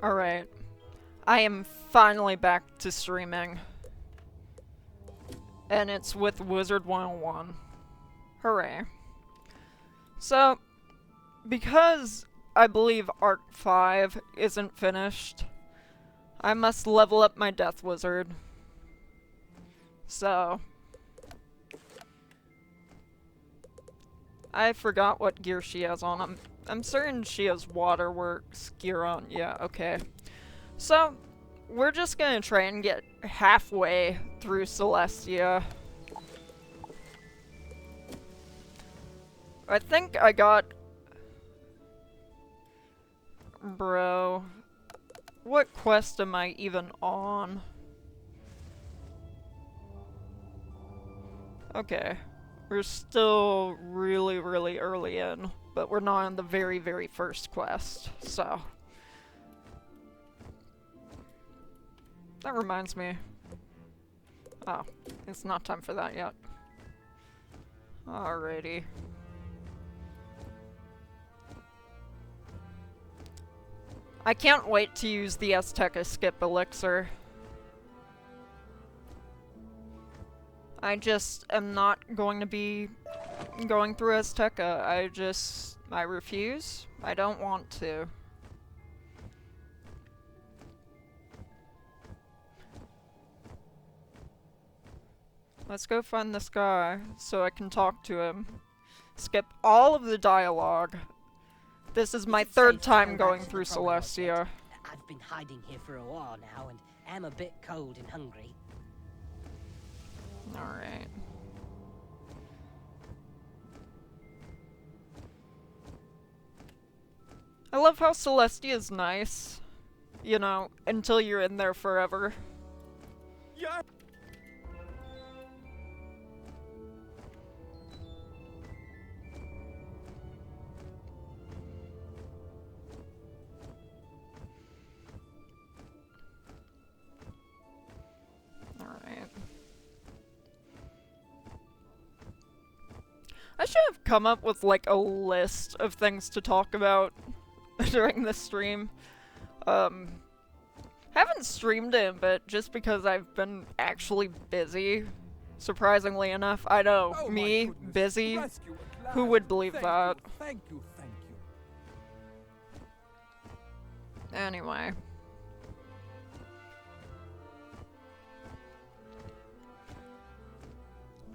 Alright. I am finally back to streaming. And it's with Wizard 101. Hooray. So, because I believe Arc 5 isn't finished, I must level up my Death Wizard. So, I forgot what gear she has on. I'm certain she has Waterworks gear on. Yeah, okay. So, we're just gonna try and get halfway through Celestia. I think I got... Bro... What quest am I even on? Okay. We're still really early in, but we're not on the very first quest, so... That reminds me. Oh, it's not time for that yet. Alrighty. I can't wait to use the Azteca skip elixir. I just am not going to be going through Azteca. I refuse. I don't want to. Let's go find this guy so I can talk to him. Skip all of the dialogue. This is my third time going through Celestia. I've been hiding here for a while now and am a bit cold and hungry. Alright. I love how Celestia is nice. You know, until you're in there forever. Yeah. I should have come up with, like, a list of things to talk about during this stream. Haven't streamed it, but just because I've been actually busy, surprisingly enough. I know, Oh me, busy, Rescue at last. who would believe Thank that? You, thank you, thank you. Anyway.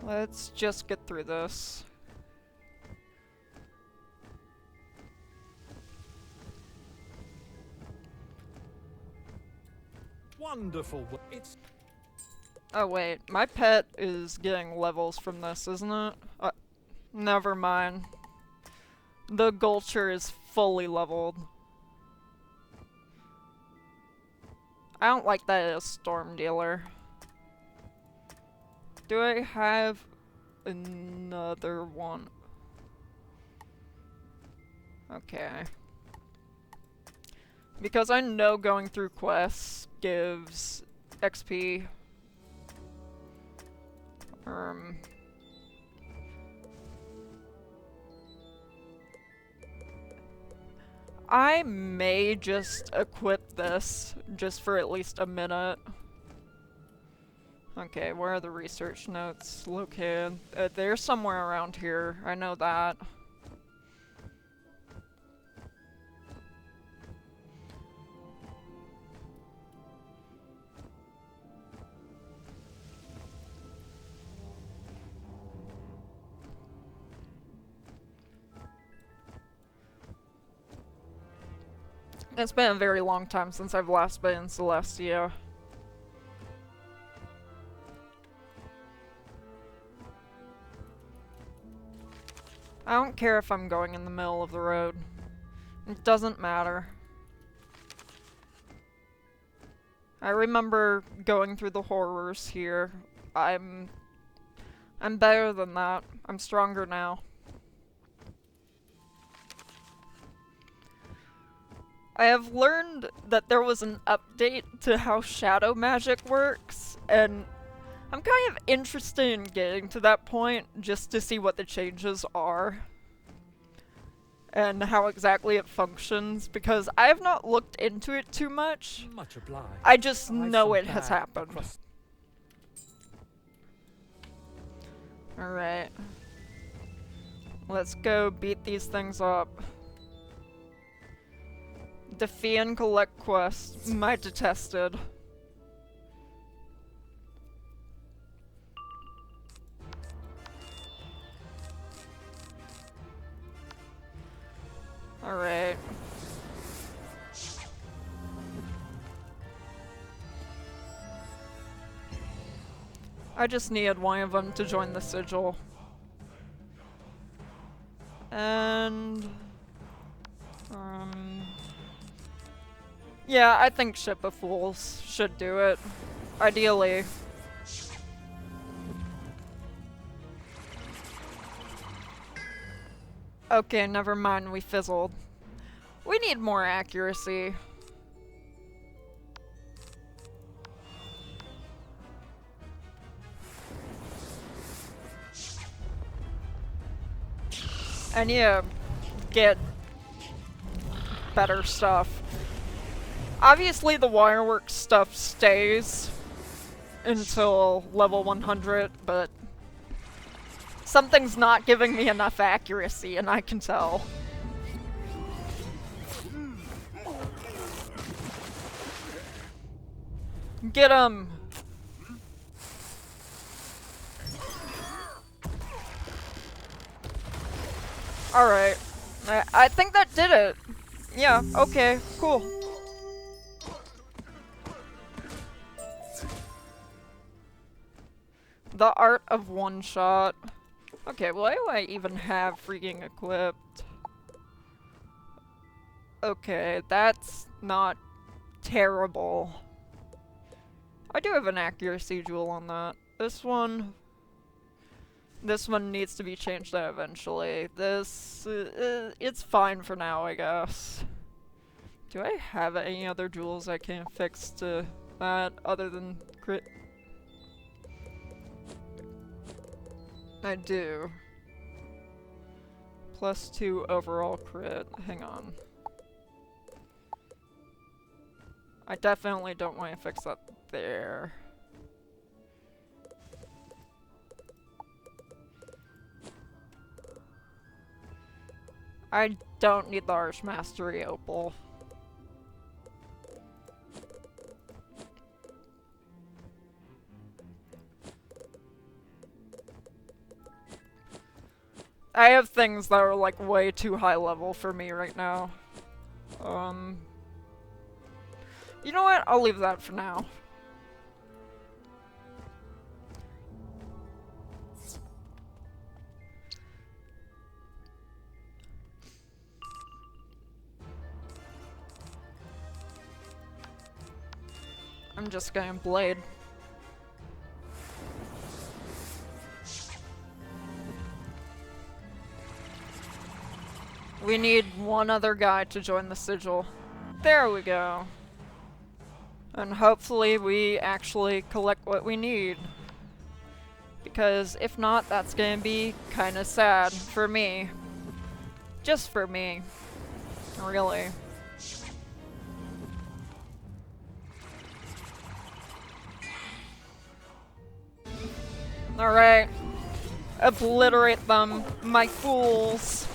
Let's just get through this. Wonderful. It's Oh wait, my pet is getting levels from this, isn't it? Never mind. The Gulcher is fully leveled. I don't like that as Storm Dealer. Do I have another one? Okay. Because I know going through quests gives XP. I may just equip this, just for at least a minute. Okay, where are the research notes located? They're somewhere around here, I know that. It's been a very long time since I've last been in Celestia. I don't care if I'm going in the middle of the road. It doesn't matter. I remember going through the horrors here. I'm better than that. I'm stronger now. I have learned that there was an update to how shadow magic works, and I'm kind of interested in getting to that point just to see what the changes are. and how exactly it functions, because I have not looked into it too much. Much obliged. I just I've know some it has bad happened. crust- Alright. Let's go beat these things up. Defeat and collect quest. My detested. Alright. I just needed one of them to join the sigil. And... yeah, I think Ship of Fools should do it. Ideally. Okay, never mind, we fizzled. We need more accuracy. I need to get better stuff. Obviously the wireworks stuff stays until level 100, but something's not giving me enough accuracy, and I can tell. Get him! Alright. I think that did it. Yeah, okay, cool. The art of one shot. Okay, why do I even have freaking equipped? Okay, that's not terrible. I do have an accuracy jewel on that. This one needs to be changed out eventually. This, it's fine for now, I guess. Do I have any other jewels I can fix to that other than crit? I do. +2 overall crit. Hang on. I definitely don't want to fix that there. I don't need the Arch Mastery Opal. I have things that are like way too high level for me right now. You know what? I'll leave that for now. I'm just gonna blade. We need one other guy to join the sigil. There we go. And hopefully we actually collect what we need. Because if not, that's gonna be kinda sad for me. Just for me. Really. Alright. Obliterate them, my fools.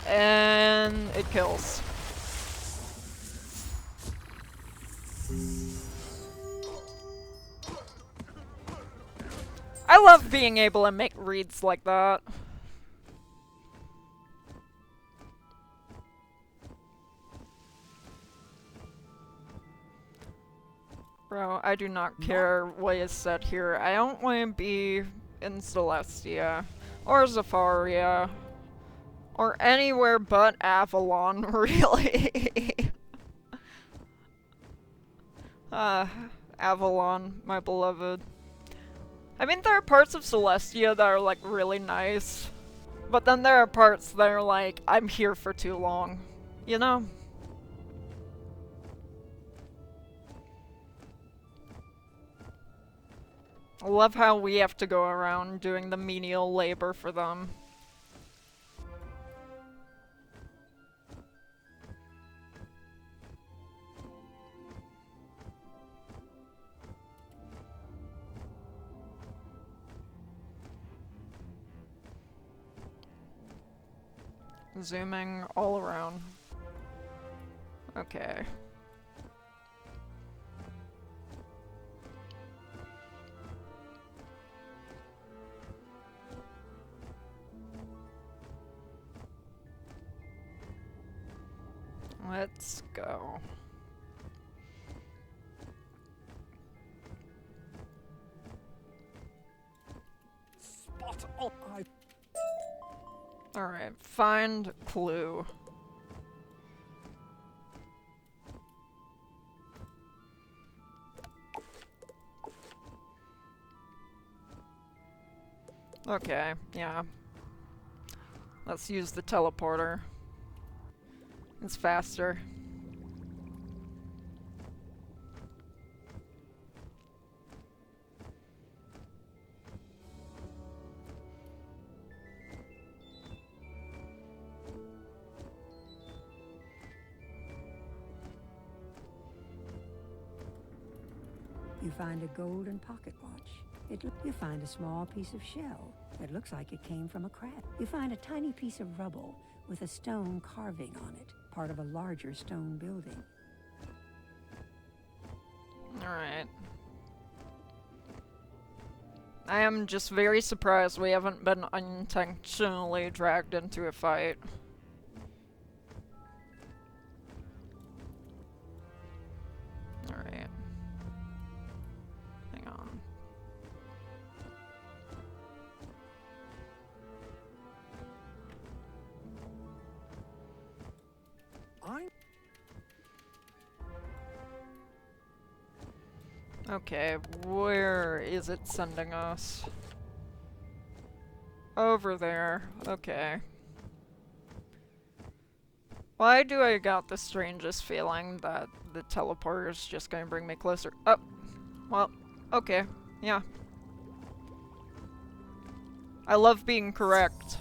And it kills. I love being able to make reads like that. Bro, I do not care what is said here. I don't want to be in Celestia. Or Zafaria. Or anywhere but Avalon, really. Avalon, my beloved. I mean, there are parts of Celestia that are, like, really nice. But then there are parts that are like, I'm here for too long. You know? I love how we have to go around doing the menial labor for them. Zooming all around. Okay. Let's go. Spot on. Alright, find clue. Okay, yeah. Let's use the teleporter. It's faster. You find a golden pocket watch. You find a small piece of shell that looks like it came from a crab. You find a tiny piece of rubble with a stone carving on it, part of a larger stone building. Alright. I am just very surprised we haven't been unintentionally dragged into a fight. Alright. Hang on. Okay, where is it sending us? Over there. Okay. Why do I got the strangest feeling that the teleporter is just gonna bring me closer? Oh, well, okay, yeah. I love being correct.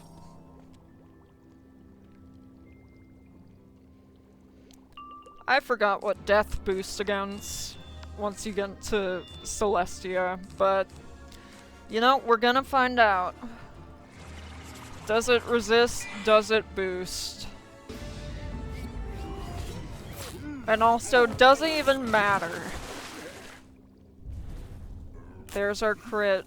I forgot what death boosts against once you get to Celestia, but you know, we're gonna find out. Does it resist? Does it boost? And also, does it even matter? There's our crit.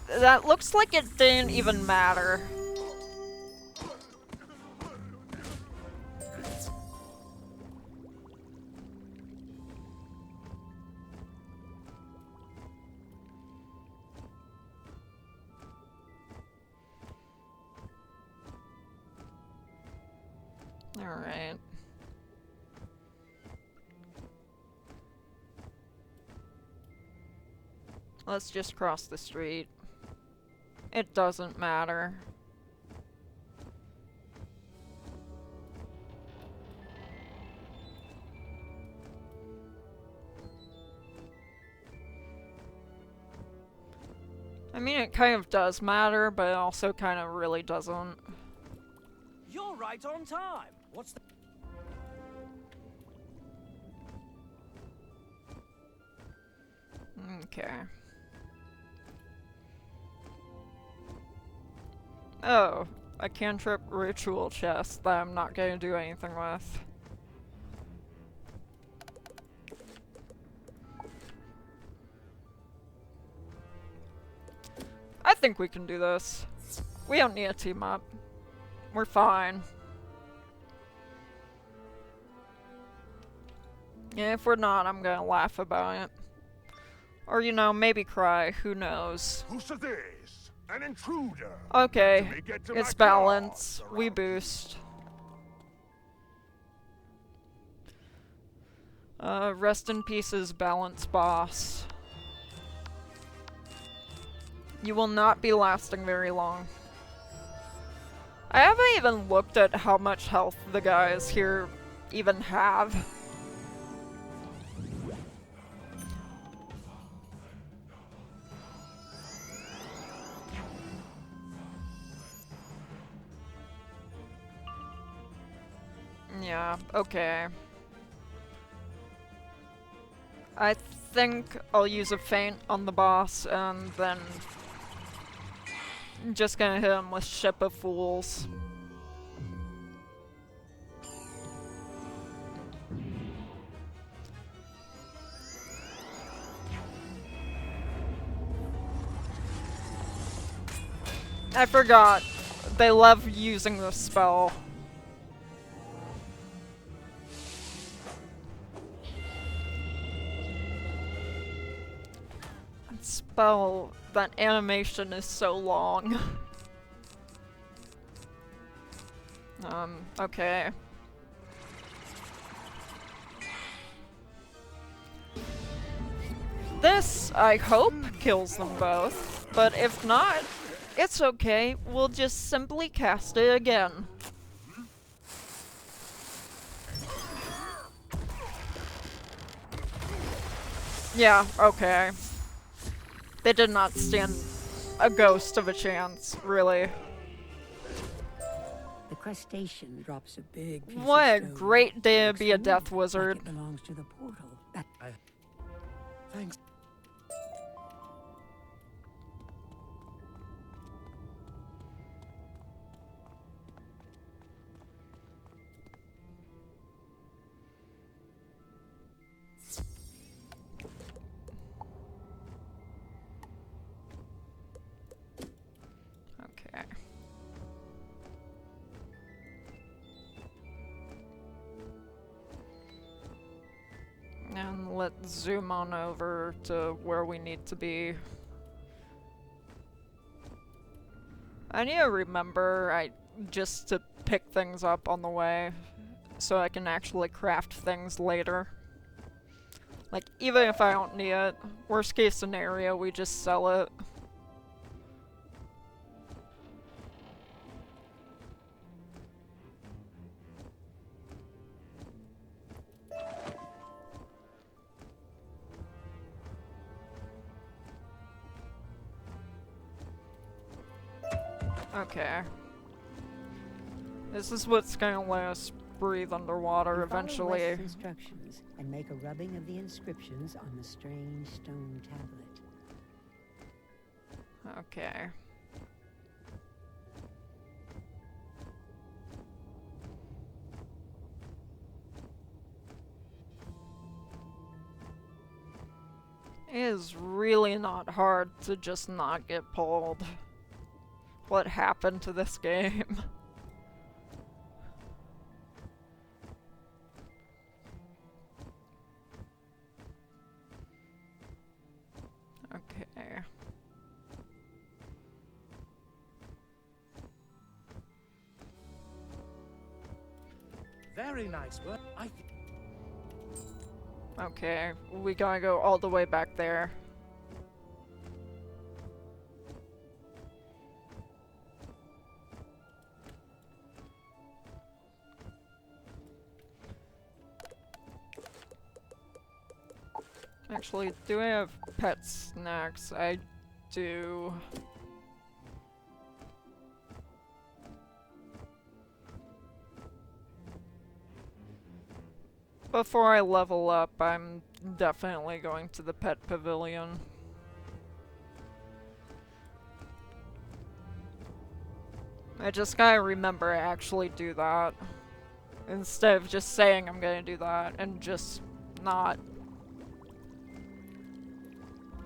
That looks like it didn't even matter. Alright. Let's just cross the street. It doesn't matter. I mean, it kind of does matter, but it also kind of really doesn't. You're right on time. What's the... Okay. Oh, a cantrip ritual chest that I'm not going to do anything with. I think we can do this. We don't need a team up. We're fine. Yeah, if we're not, I'm gonna laugh about it. Or, you know, maybe cry. Who knows? Who's this? An intruder. Okay, Let me get to it's my balance. claws We around boost. Rest in pieces, balance boss. You will not be lasting very long. I haven't even looked at how much health the guys here even have. Yeah, okay. I think I'll use a feint on the boss and then just gonna hit him with Ship of Fools. I forgot. They love using this spell. That spell, that animation is so long. Okay. This, I hope, kills them both, but if not, it's okay, we'll just simply cast it again. Yeah, okay. They did not stand a ghost of a chance, really. The crustacean drops a big piece What a of stone. great day to Looks be a to me death like wizard. it belongs to the portal. Thanks. Okay. And let's zoom on over to where we need to be. I need to remember just to pick things up on the way so I can actually craft things later. Like, even if I don't need it, worst case scenario, we just sell it. Okay. This is what's gonna let us breathe underwater You follow eventually. West's instructions and make a rubbing of the inscriptions on the strange stone tablet. Okay. It is really not hard to just not get pulled. What happened to this game? Okay. Very nice work. Okay, we gotta go all the way back there. Actually, do I have pet snacks? I do. Before I level up, I'm definitely going to the pet pavilion. I just gotta remember to actually do that. Instead of just saying I'm gonna do that and just not.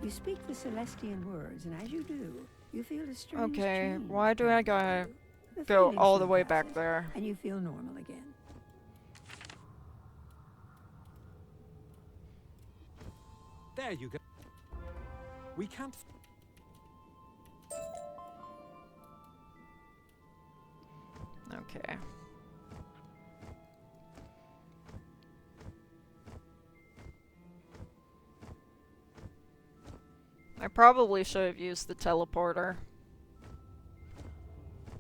You speak the Celestian words, and as you do, you feel a strange Okay, change why do I come gotta over you. The go feeling all the soon way back passes, there? and you feel normal again. There you go. We can't. Okay. I probably should have used the teleporter.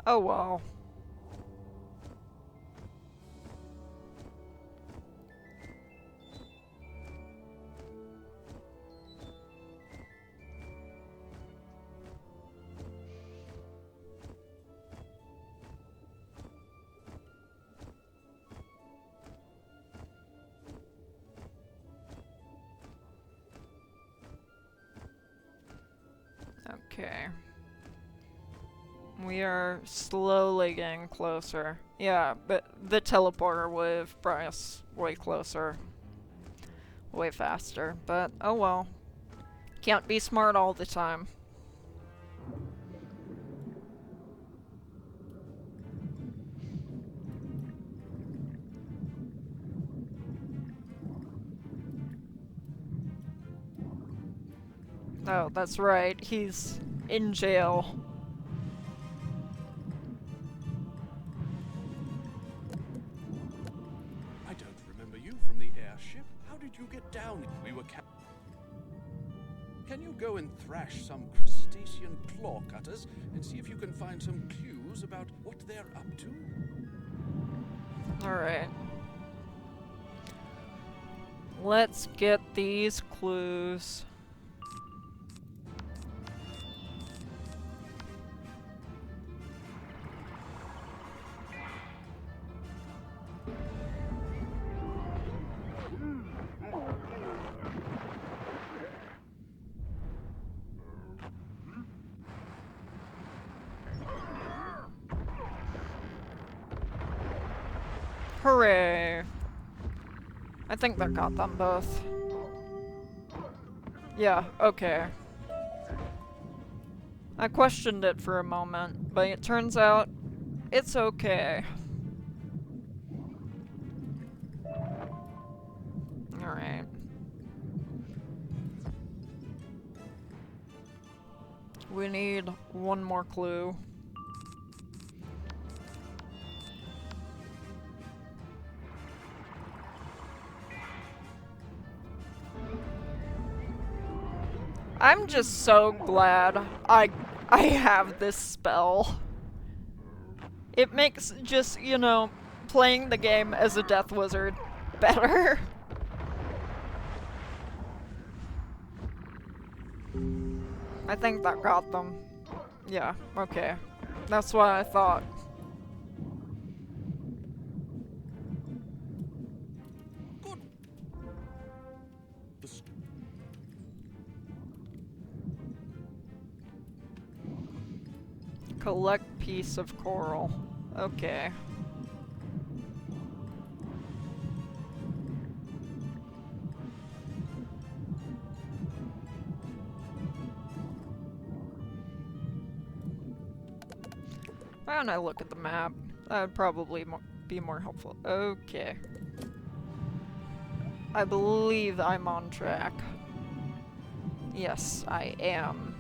Oh well. Okay. We are slowly getting closer. Yeah, but the teleporter would have brought us way closer. Way faster. But, oh well. Can't be smart all the time. Oh, that's right. He's in jail. I don't remember you from the airship. How did you get down? We were Can you go and thrash some crustacean claw cutters and see if you can find some clues about what they're up to? Alright. Let's get these clues. Hooray! I think that got them both. Yeah, okay. I questioned it for a moment, but it turns out it's okay. Alright. We need one more clue. I'm just so glad I have this spell. It makes just, you know, playing the game as a death wizard better. I think that got them. Yeah, okay. That's what I thought. Good. Collect piece of coral. Okay. Why don't I look at the map? That would probably be more helpful. Okay. I believe I'm on track. Yes, I am.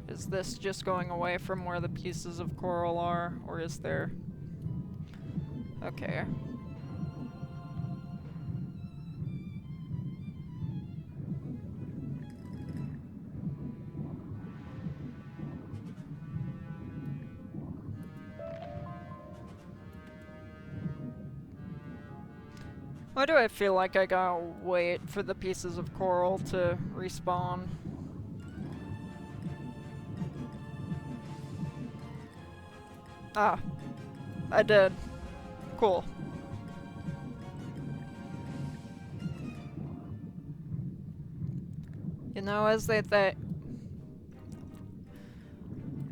Is this just going away from where the pieces of coral are, or is there... Okay. Why do I feel like I gotta wait for the pieces of coral to respawn? Ah. I did. Cool. You know, as they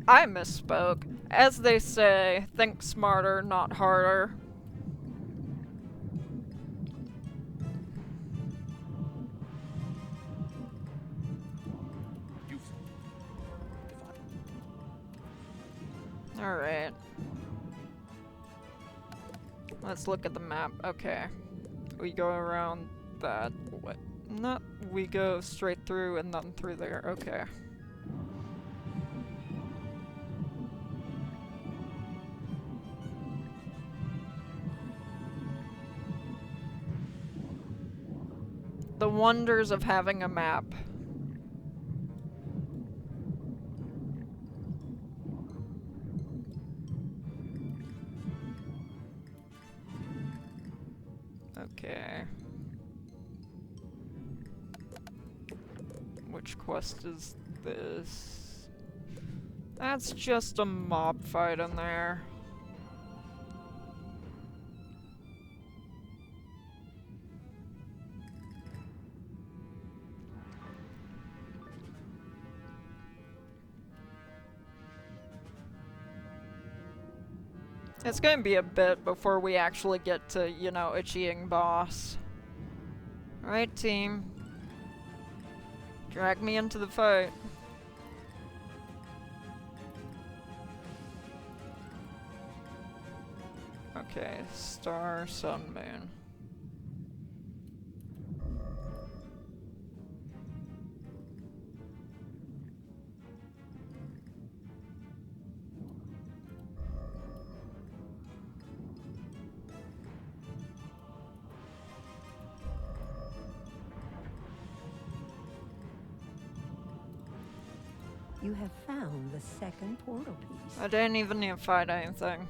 I misspoke. As they say, think smarter, not harder. Alright. Let's look at the map. Okay. We go around that. What? Not. We go straight through and then through there. Okay. The wonders of having a map. Okay. Which quest is this? That's just a mob fight in there. It's gonna be a bit before we actually get to, you know, a cheating boss. Alright, team. Drag me into the fight. Okay, star, sun, moon. You have found the second portal piece. I didn't even need to fight anything.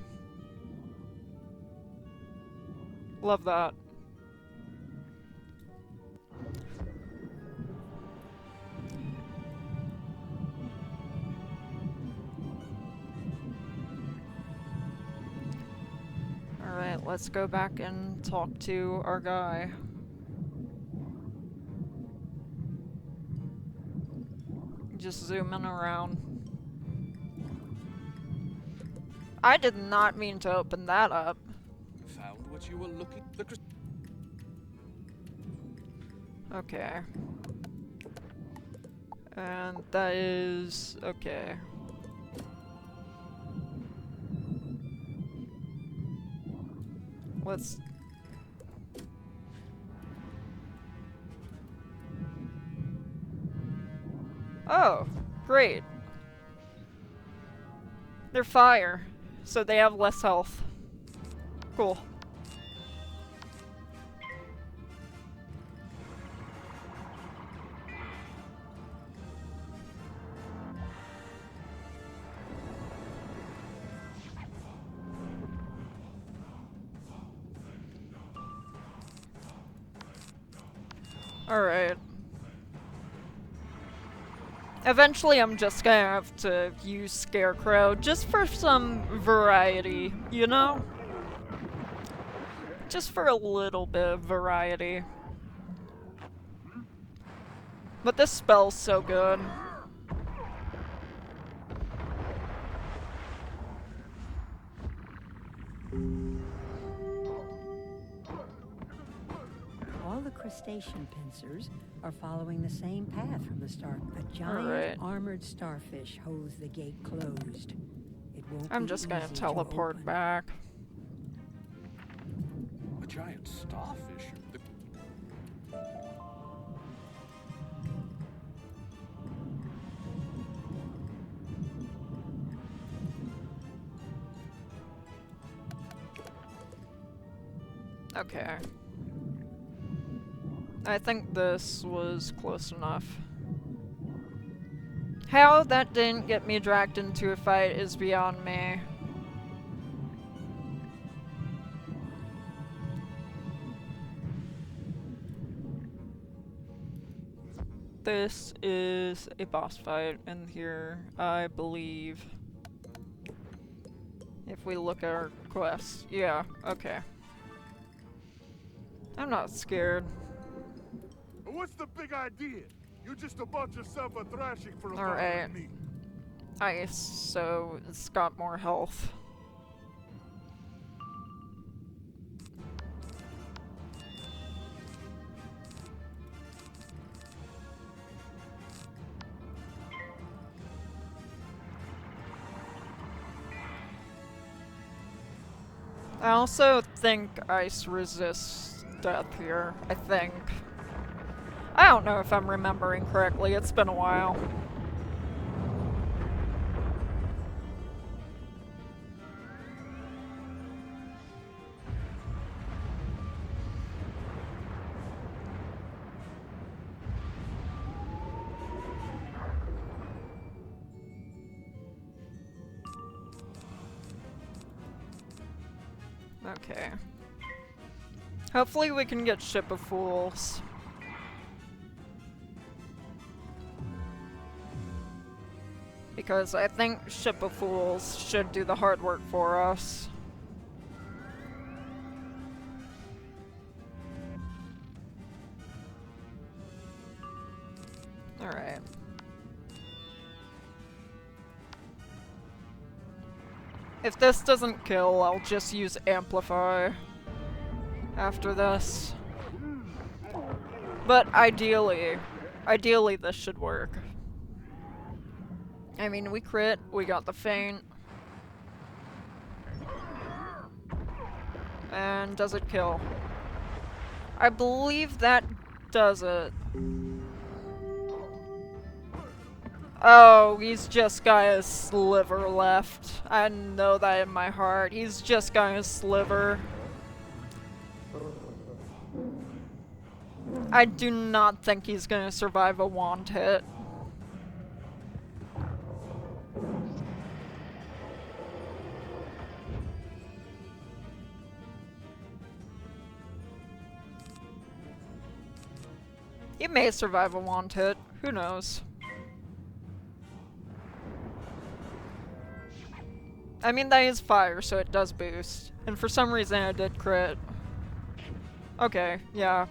Love that. Alright, let's go back and talk to our guy. Just zooming around. I did not mean to open that up. Found what you were looking. Okay. And that is okay. Let's. Oh, great. They're fire, so they have less health. Cool. Alright. Eventually I'm just gonna have to use Scarecrow, just for some variety, you know? Just for a little bit of variety. But this spell's so good. All the crustacean pincers are following the same path from the start. A giant Alright. armored starfish holds the gate closed. It won't I'm be just gonna easy to teleport open. back. A giant starfish. Okay. I think this was close enough. How that didn't get me dragged into a fight is beyond me. This is a boss fight in here, I believe. If we look at our quests. Yeah, okay. I'm not scared. What's the big idea? You just bought yourself a thrashing for a Alright. bothering me. Ice, so it's got more health. I also think ice resists death here, I think. I don't know if I'm remembering correctly, it's been a while. Okay. Hopefully we can get Ship of Fools. Because I think Ship of Fools should do the hard work for us. Alright. If this doesn't kill, I'll just use Amplify after this. But ideally this should work. I mean, we crit, we got the feint. And does it kill? I believe that does it. Oh, he's just got a sliver left. I know that in my heart. He's just got a sliver. I do not think he's gonna survive a wand hit. He may survive a wand hit. Who knows? I mean, that is fire, so it does boost. And for some reason, I did crit. Okay, yeah.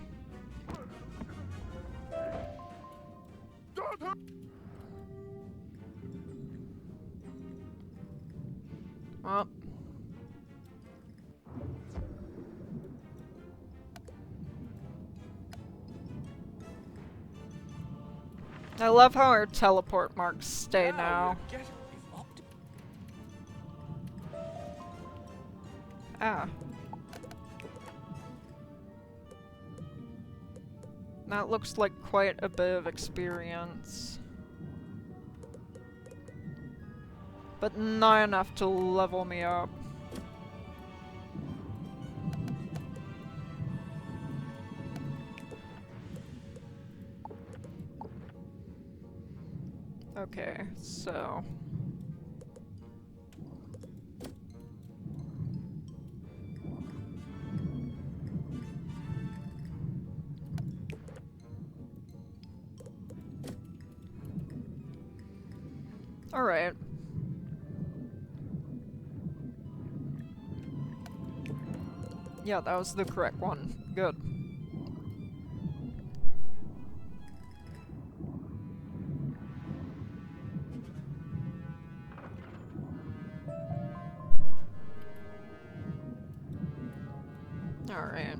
Well. I love how our teleport marks stay now. Ah. That looks like quite a bit of experience. But not enough to level me up. Okay, so... Alright. Yeah, that was the correct one. Good. Alright.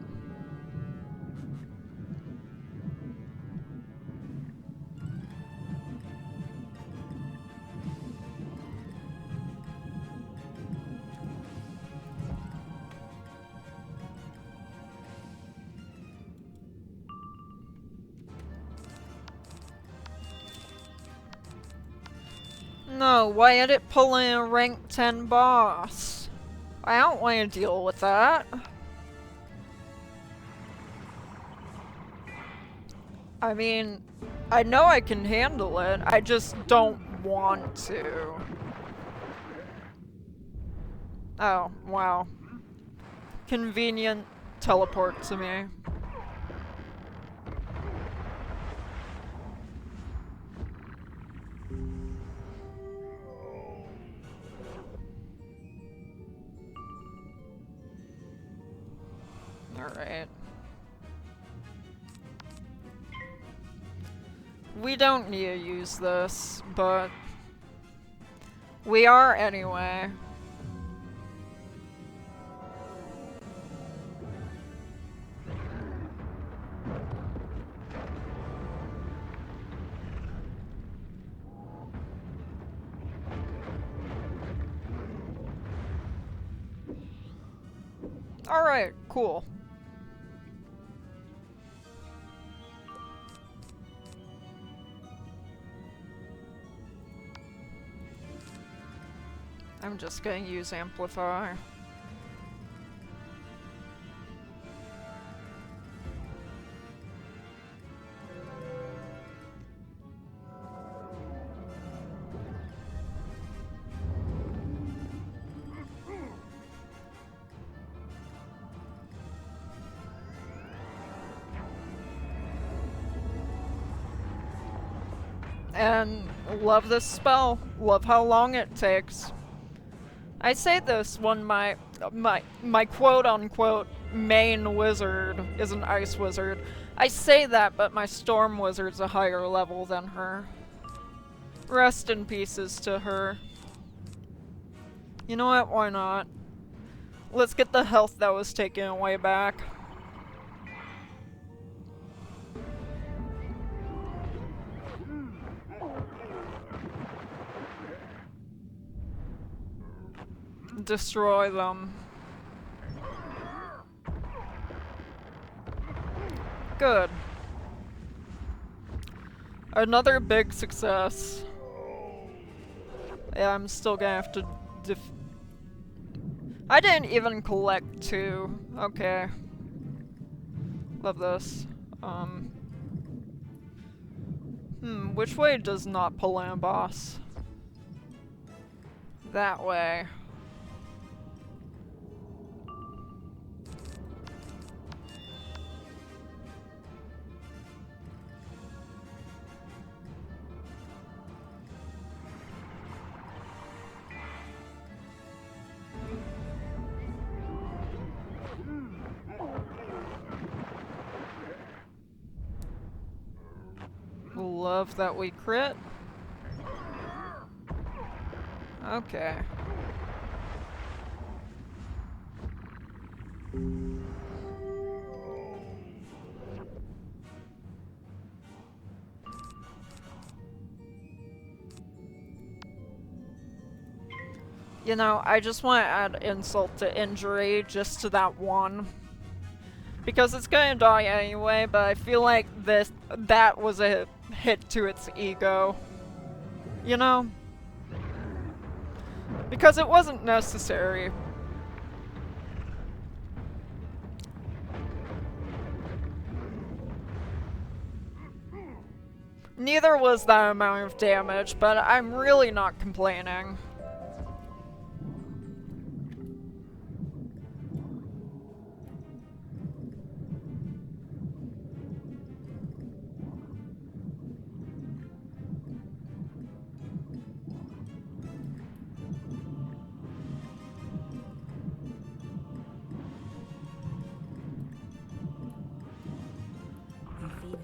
No, why did it pull in a rank 10 boss? I don't want to deal with that. I mean, I know I can handle it, I just don't want to. Oh, wow. Convenient teleport to me. Alright. We don't need to use this, but we are anyway. Alright, cool. I'm just gonna use Amplify. And love this spell. Love how long it takes. I say this when my quote-unquote main wizard is an ice wizard. I say that, but my storm wizard's a higher level than her. Rest in pieces to her. You know what? Why not? Let's get the health that was taken away back. Destroy them. Good. Another big success. Yeah, I'm still gonna have to I didn't even collect 2. Okay. Love this. Which way does not Palambos? That way. Love that we crit. Okay. You know, I just want to add insult to injury just to that one. Because it's gonna die anyway, but I feel like that was a hit to its ego. You know? Because it wasn't necessary. Neither was that amount of damage, but I'm really not complaining.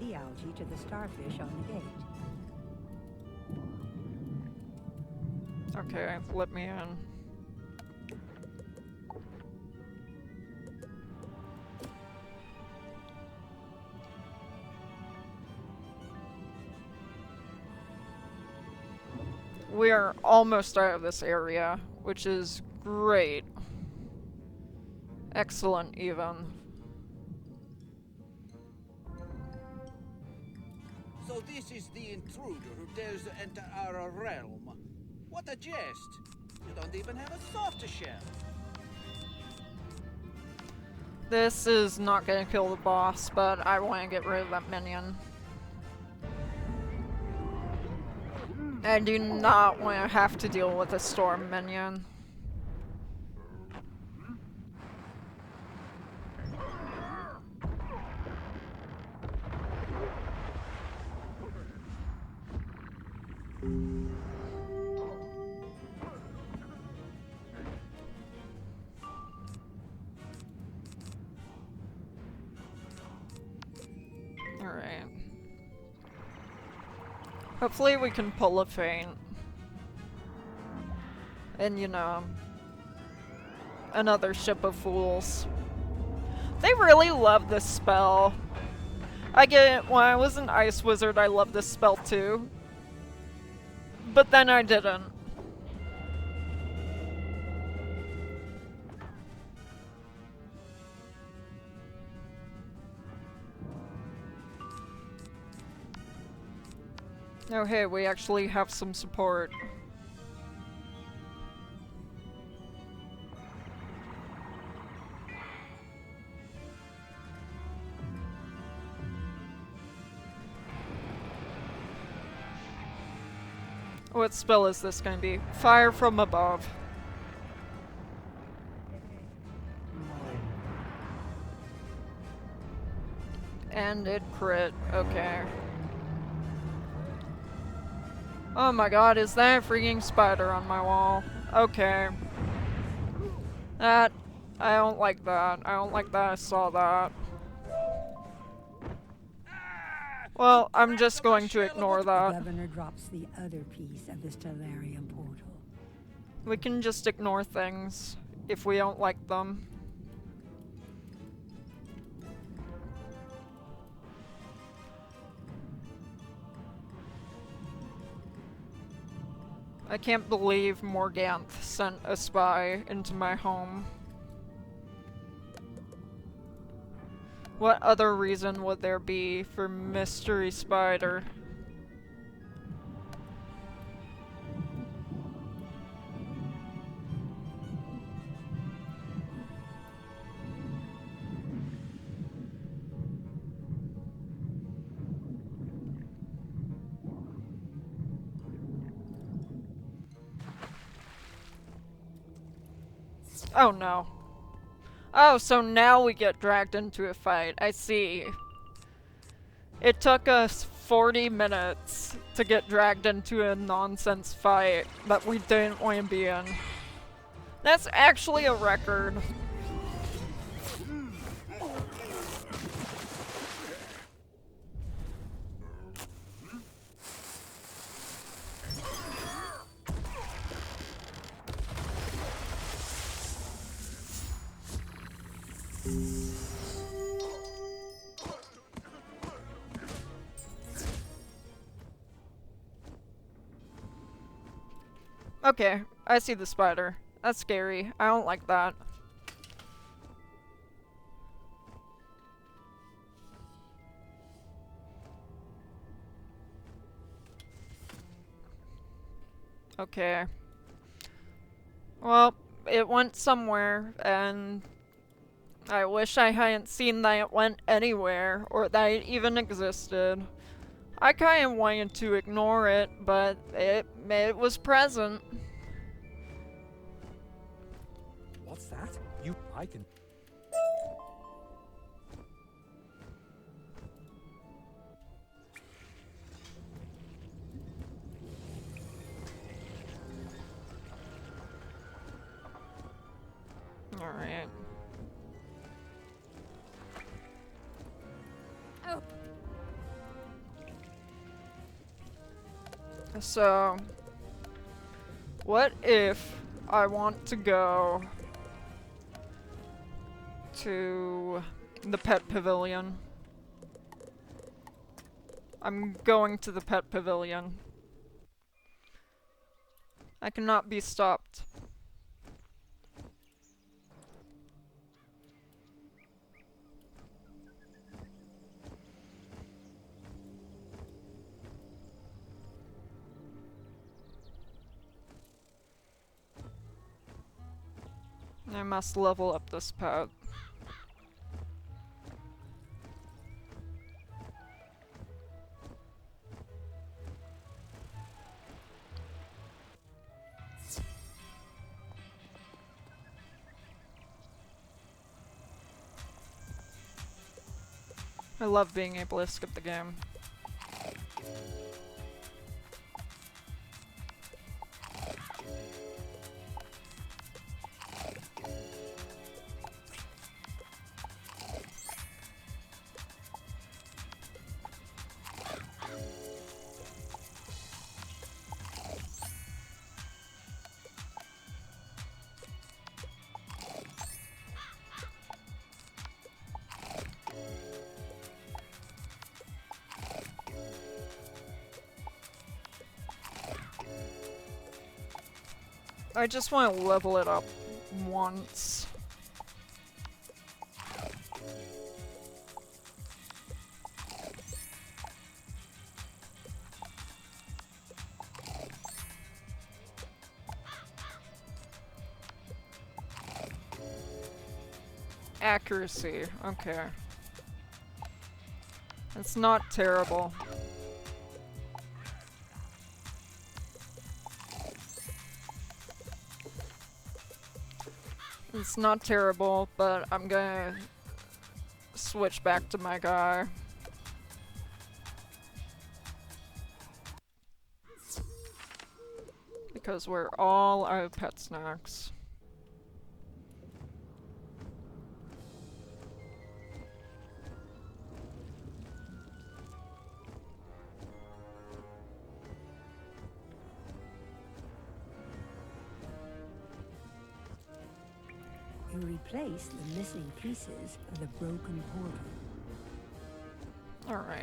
The algae to the starfish on the gate. Okay, let me in. We are almost out of this area, which is great. Excellent, even. So this is the intruder who dares to enter our realm. What a jest! You don't even have a softer shell. This is not gonna kill the boss, but I want to get rid of that minion. I do not want to have to deal with a storm minion. Alright. Hopefully we can pull a feint. And you know, another ship of fools. They really love this spell. I get it, when I was an ice wizard I loved this spell too. But then I didn't. Oh hey, we actually have some support. What spell is this gonna be? Fire from above. And it crit, okay. Oh my god, is that a freaking spider on my wall? Okay. That... I don't like that. I don't like that I saw that. Well, I'm just going to ignore The that. governor drops the other piece of the Stellarium portal. We can just ignore things if we don't like them. I can't believe Morganth sent a spy into my home. What other reason would there be for Mystery Spider? Oh no. Oh, so now we get dragged into a fight. I see. It took us 40 minutes to get dragged into a nonsense fight that we didn't want to be in. That's actually a record. Okay, I see the spider. That's scary. I don't like that. Okay. Well, it went somewhere, and I wish I hadn't seen that it went anywhere, or that it even existed. I kinda wanted to ignore it, but it was present. What's that? I can. Alright. Oh. So, what if I want to go to the pet pavilion? I'm going to the pet pavilion. I cannot be stopped. I must level up this pet. I love being able to skip the game. I just want to level it up once. Accuracy, okay. It's not terrible. It's not terrible, but I'm gonna switch back to my guy. Because we're all out of pet snacks. You replace the missing pieces of the broken portal. Alright.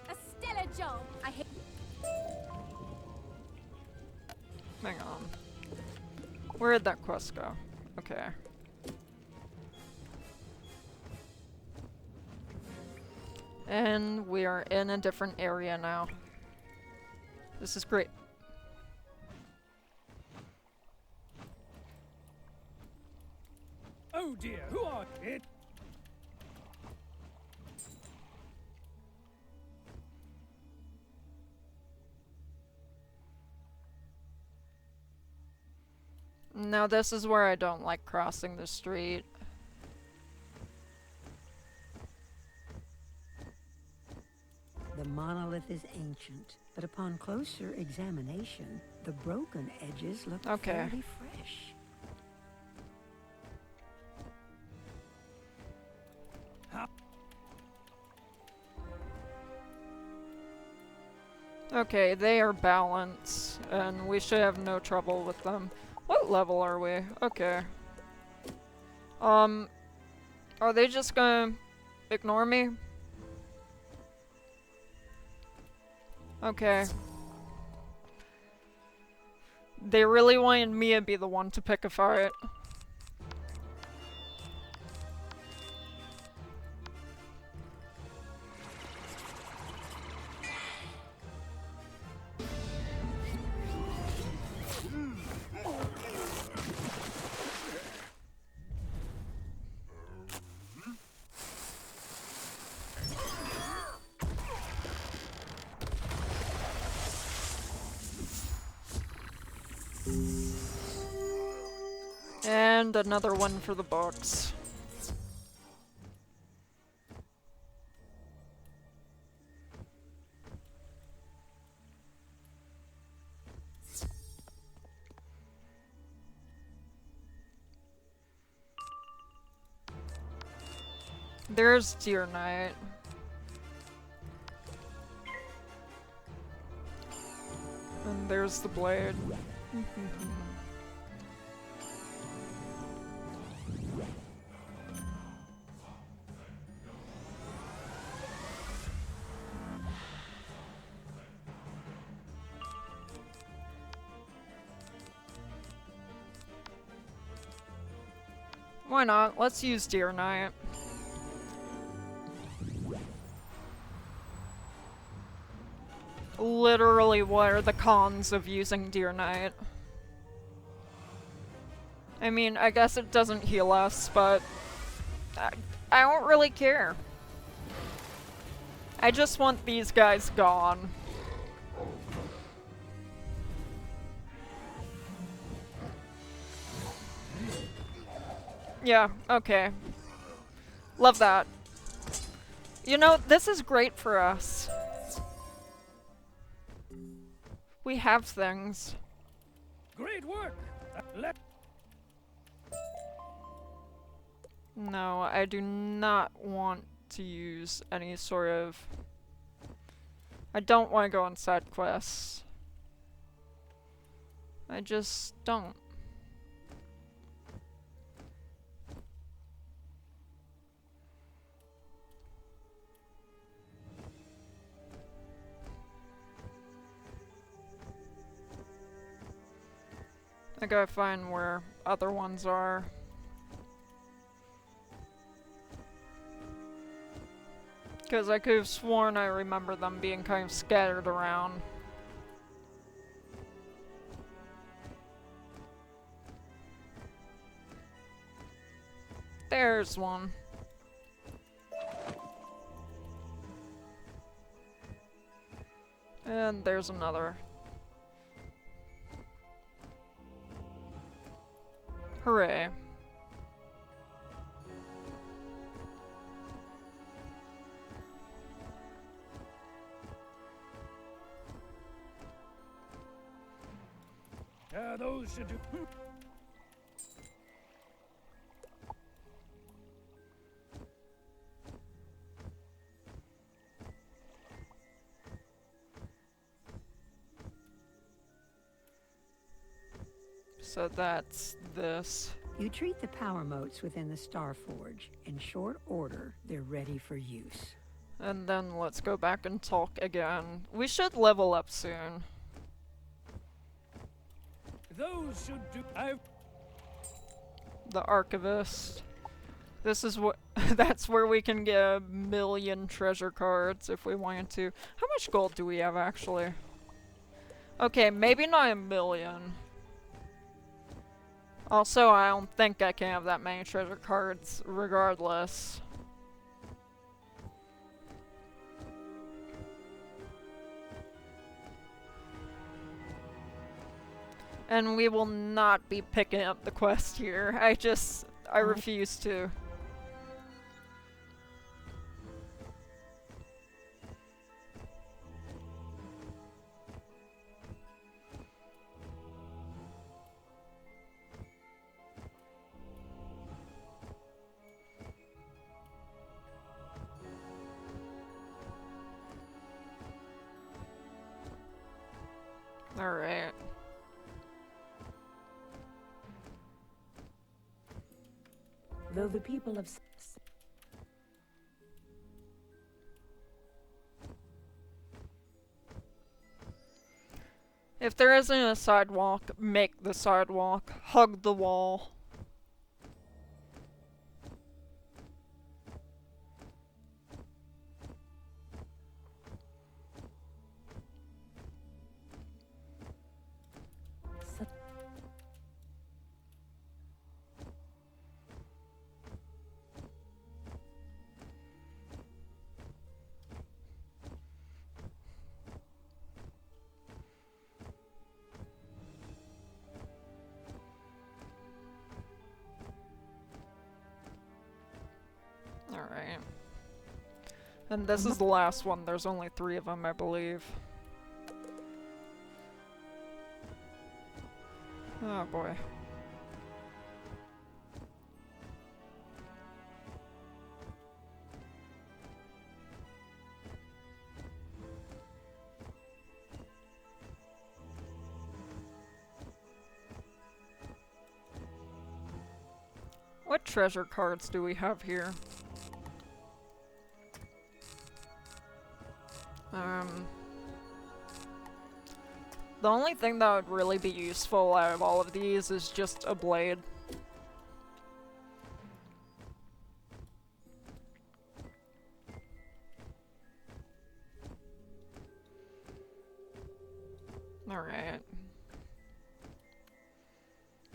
A stellar job. I hate. Hang on. Where'd that quest go? Okay. And we are in a different area now. This is great. Oh dear, who are it? Now this is where I don't like crossing the street. The monolith is ancient, but upon closer examination, the broken edges look Okay. fairly fresh. Okay, they are balanced, and we should have no trouble with them. What level are we? Okay. Are they just gonna ignore me? Okay. They really wanted me to be the one to pick a fight. And another one for the books. There's Deer Knight. And there's the blade. Why not? Let's use Deer Knight. Literally, what are the cons of using Deer Knight? I mean, I guess it doesn't heal us, but I don't really care. I just want these guys gone. Yeah, okay. Love that. You know, this is great for us. We have things. Great work. No, I do not want to use any sort of... I don't want to go on side quests. I just don't. I gotta find where other ones are. Because I could have sworn I remember them being kind of scattered around. There's one. And there's another. Hooray. Those should do. So that's this. You treat the power motes within the Star Forge. In short order, they're ready for use. And then let's go back and talk again. We should level up soon. Those should do. The Archivist. This is what that's where we can get 1,000,000 treasure cards if we wanted to. How much gold do we have actually? Okay, maybe not 1,000,000. Also, I don't think I can have that many treasure cards regardless. And we will not be picking up the quest here. I refuse to. Alright. Though the people of If there isn't a sidewalk, make the sidewalk. Hug the wall. Alright. And this is the last one. There's only 3 of them, I believe. Oh boy. What treasure cards do we have here? The only thing that would really be useful out of all of these is just a blade. Alright.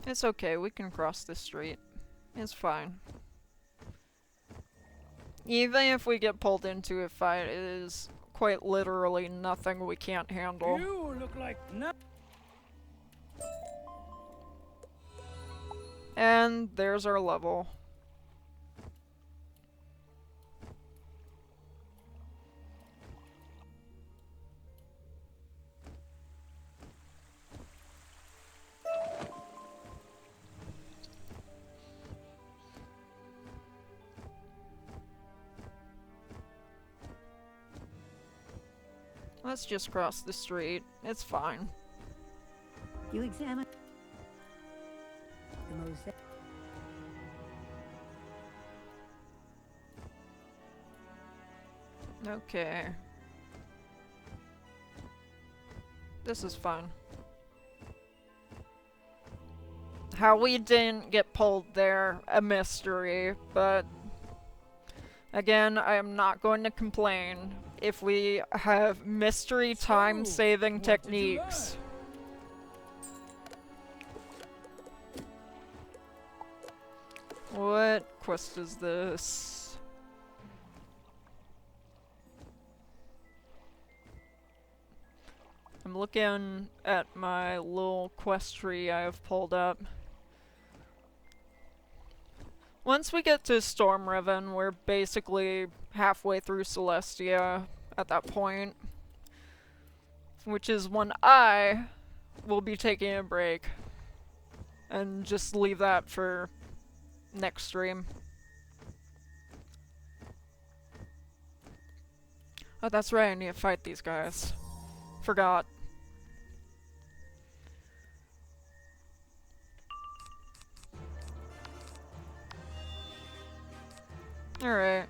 It's okay, we can cross this street. It's fine. Even if we get pulled into a fight, it is quite literally nothing we can't handle. You look like no. And there's our level. Let's just cross the street. It's fine. you examine the mosaic. Okay. This is fun. How we didn't get pulled there, a mystery, but again, I am not going to complain if we have mystery time-saving techniques. What quest is this? I'm looking at my little quest tree I have pulled up. Once we get to Stormriven, we're basically halfway through Celestia at that point. Which is when I we'll be taking a break. And just leave that for next stream. Oh, that's right, I need to fight these guys. Forgot. Alright.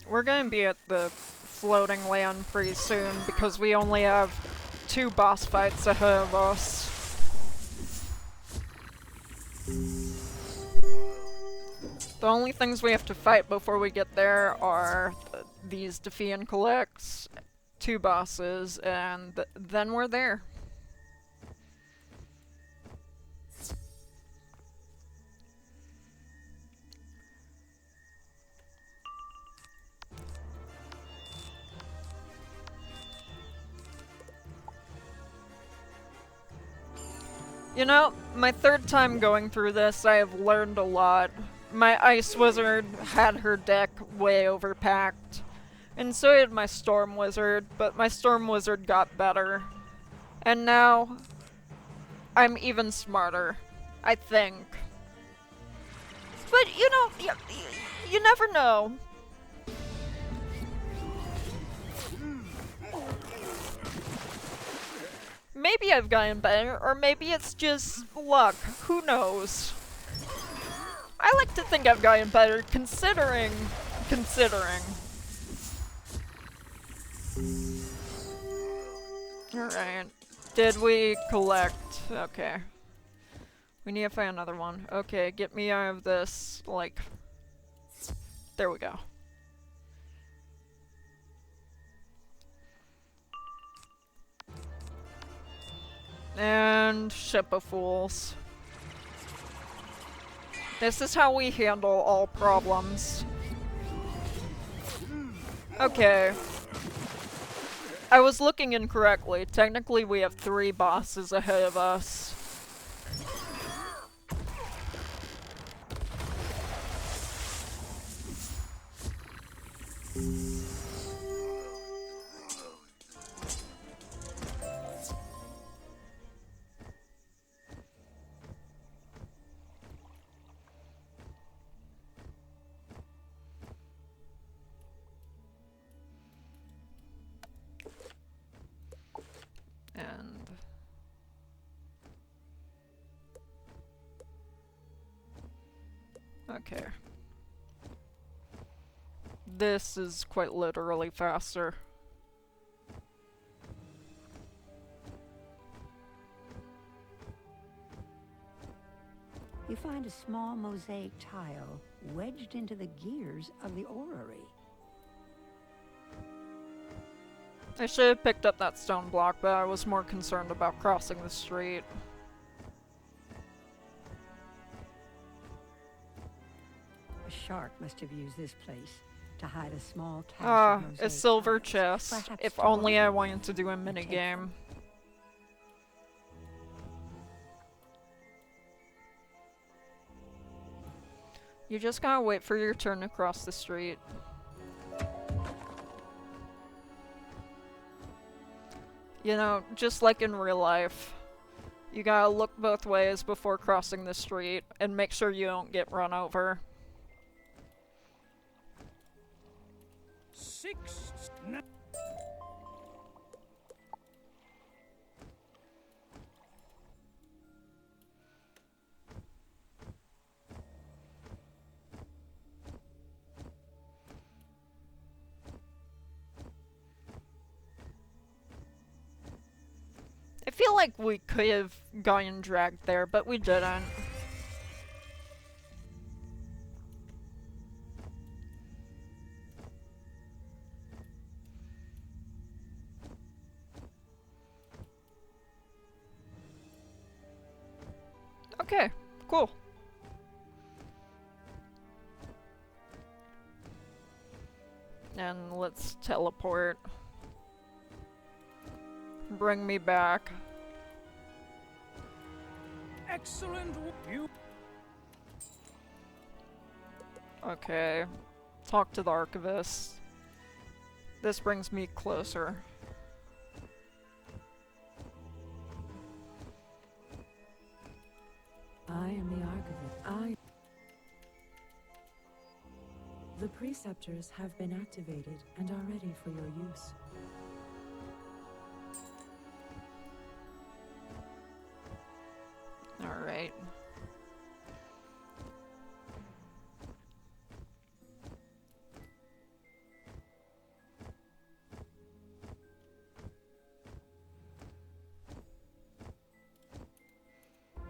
We're gonna be at the floating land pretty soon because we only have 2 boss fights ahead of us. The only things we have to fight before we get there are these defeat and collects, 2 bosses, and then we're there. You know, my 3rd time going through this, I have learned a lot. My Ice Wizard had her deck way overpacked, and so did my Storm Wizard, but my Storm Wizard got better. And now, I'm even smarter, I think. But, you know, you never know. Maybe I've gotten better, or maybe it's just luck. Who knows? I like to think I've gotten better, considering. Alright. Did we collect? Okay. We need to find another one. Okay, get me out of this, like... There we go. And Ship of Fools. This is how we handle all problems. Okay. I was looking incorrectly. Technically, we have 3 bosses ahead of us. And okay. This is quite literally faster. You find a small mosaic tile wedged into the gears of the orrery. I should have picked up that stone block, but I was more concerned about crossing the street. A shark must have used this place to hide a small cache of Ah, mosaic a silver tiles, chest. perhaps If to only order I them wanted to do a and take minigame. them. You just gotta wait for your turn to cross the street. You know, just like in real life. You gotta look both ways before crossing the street, and make sure you don't get run over. 6. I feel like we could have gotten dragged there, but we didn't. Okay, cool. And let's teleport. Bring me back. Excellent. You. Okay. Talk to the archivist. This brings me closer. I am the archivist. The preceptors have been activated and are ready for your use. Alright.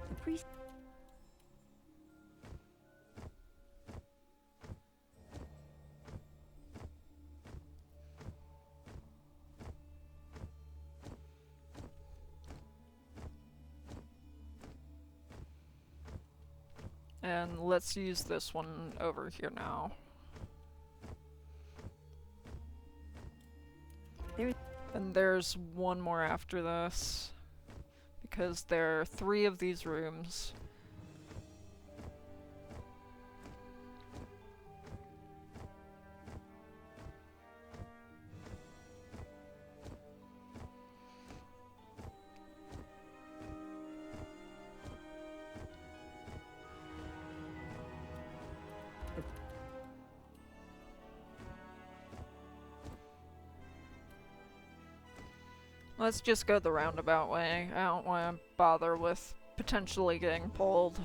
The priest. And let's use this one over here now. And there's one more after this. Because there are 3 of these rooms. Let's just go the roundabout way. I don't want to bother with potentially getting pulled.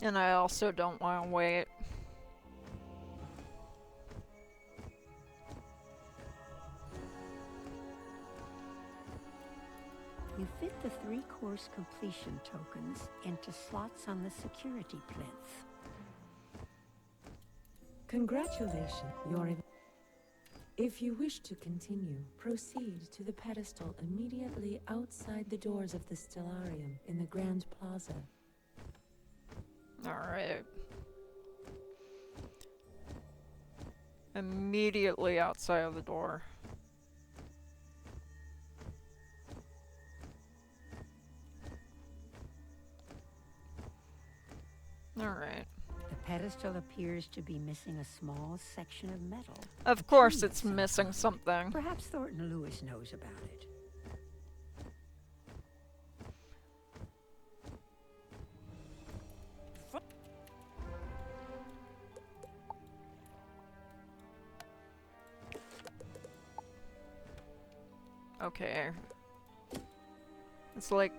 And I also don't want to wait. You fit the 3-course completion tokens into slots on the security plinth. Congratulations, If you wish to continue, proceed to the pedestal immediately outside the doors of the Stellarium in the Grand Plaza. Alright. Immediately outside of the door. Alright. The pedestal appears to be missing a small section of metal. Of course it's missing something. Perhaps Thornton Lewis knows about it. Okay. It's like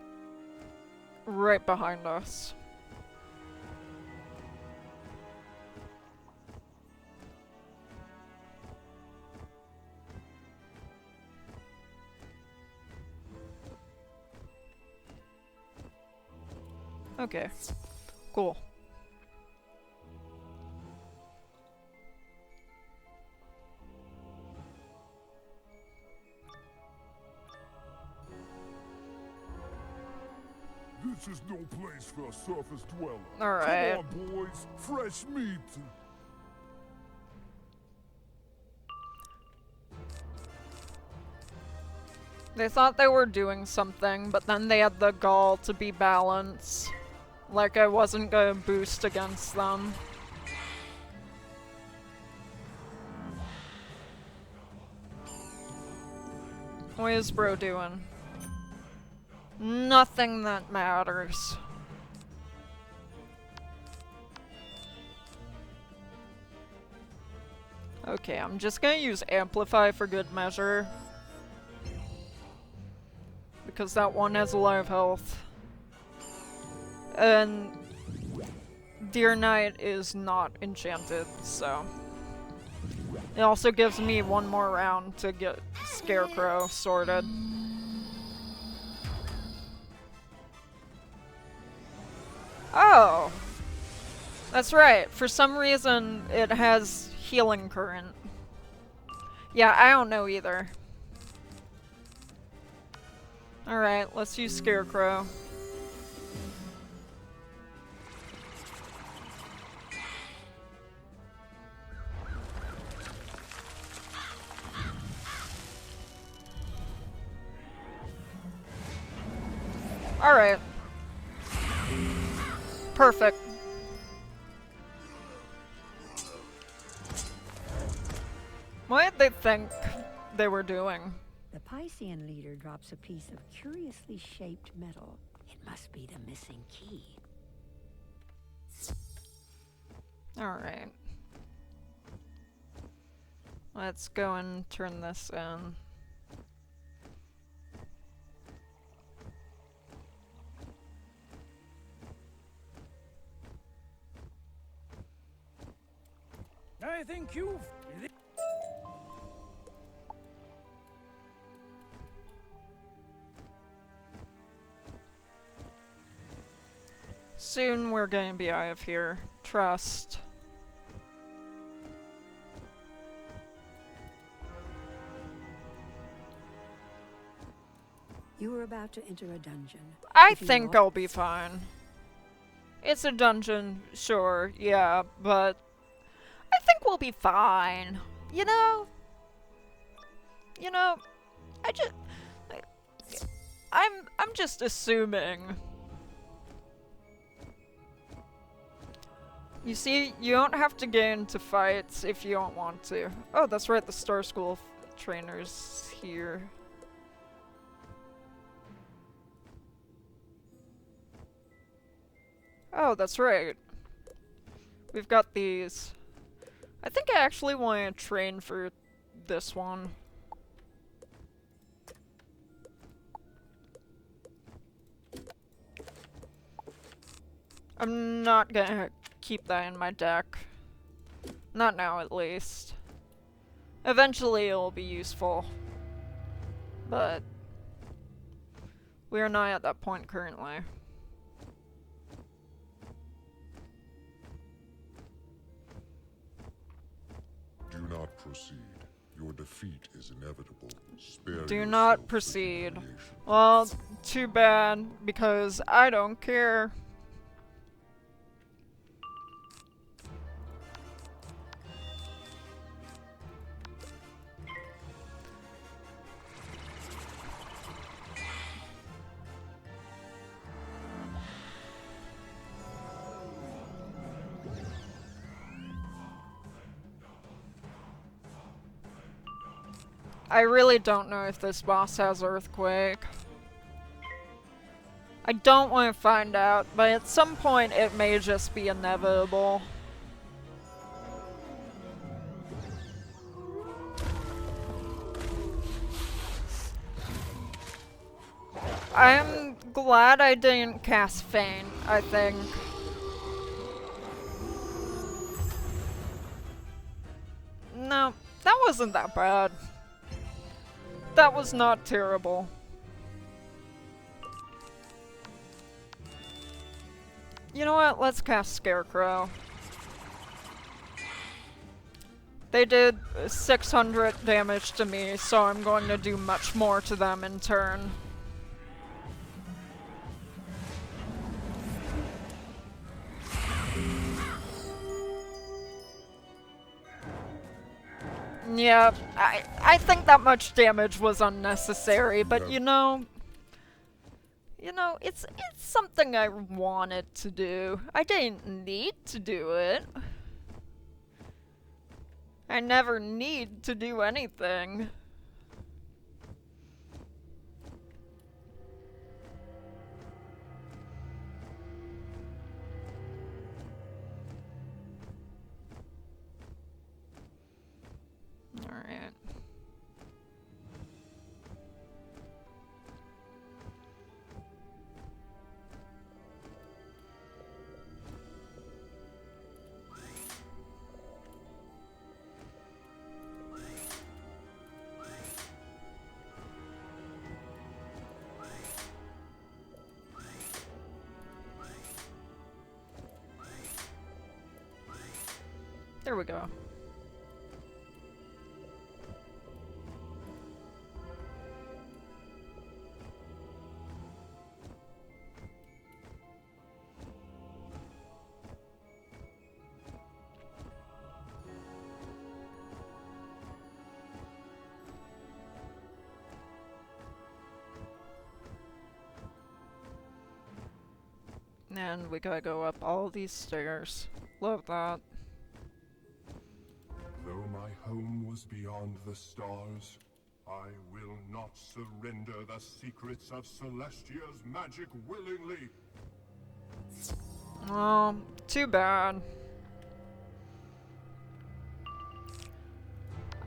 right behind us. Okay. Cool. This is no place for a surface dweller. All right. Come on, boys. Fresh meat. They thought they were doing something, but then they had the gall to be balanced. Like I wasn't gonna boost against them. What is bro doing? Nothing that matters. Okay, I'm just gonna use Amplify for good measure. Because that one has a lot of health. And Deer Knight is not enchanted, so... It also gives me one more round to get Scarecrow sorted. Oh! That's right, for some reason it has Healing Current. Yeah, I don't know either. Alright, let's use Scarecrow. Alright. Perfect. What did they think they were doing? The Piscean leader drops a piece of curiously shaped metal. It must be the missing key. Alright. Let's go and turn this in. I think you've... Soon we're gonna be out of here. Trust. You were about to enter a dungeon. I If you think walk- I'll be fine. It's a dungeon, sure, yeah, but I think we'll be fine. You know? You know, I just I'm just assuming. You see, you don't have to get into fights if you don't want to. Oh, that's right, the Star School trainer's here. Oh, that's right. We've got these. I think I actually want to train for this one. I'm not gonna keep that in my deck. Not now, at least. Eventually it'll be useful. But we are not at that point currently. Do not proceed. Your defeat is inevitable. Spare Do yourself not the proceed. humiliation. Well, too bad, because I don't care. I really don't know if this boss has Earthquake. I don't want to find out, but at some point it may just be inevitable. I'm glad I didn't cast Feint, I think. No, that wasn't that bad. That was not terrible. You know what? Let's cast Scarecrow. They did 600 damage to me, so I'm going to do much more to them in turn. Yeah, I think that much damage was unnecessary, but Yeah. you know, it's something I wanted to do. I didn't need to do it. I never need to do anything. Alright. There we go. And we gotta go up all these stairs. Love that. Though my home was beyond the stars, I will not surrender the secrets of Celestia's magic willingly. Oh, too bad.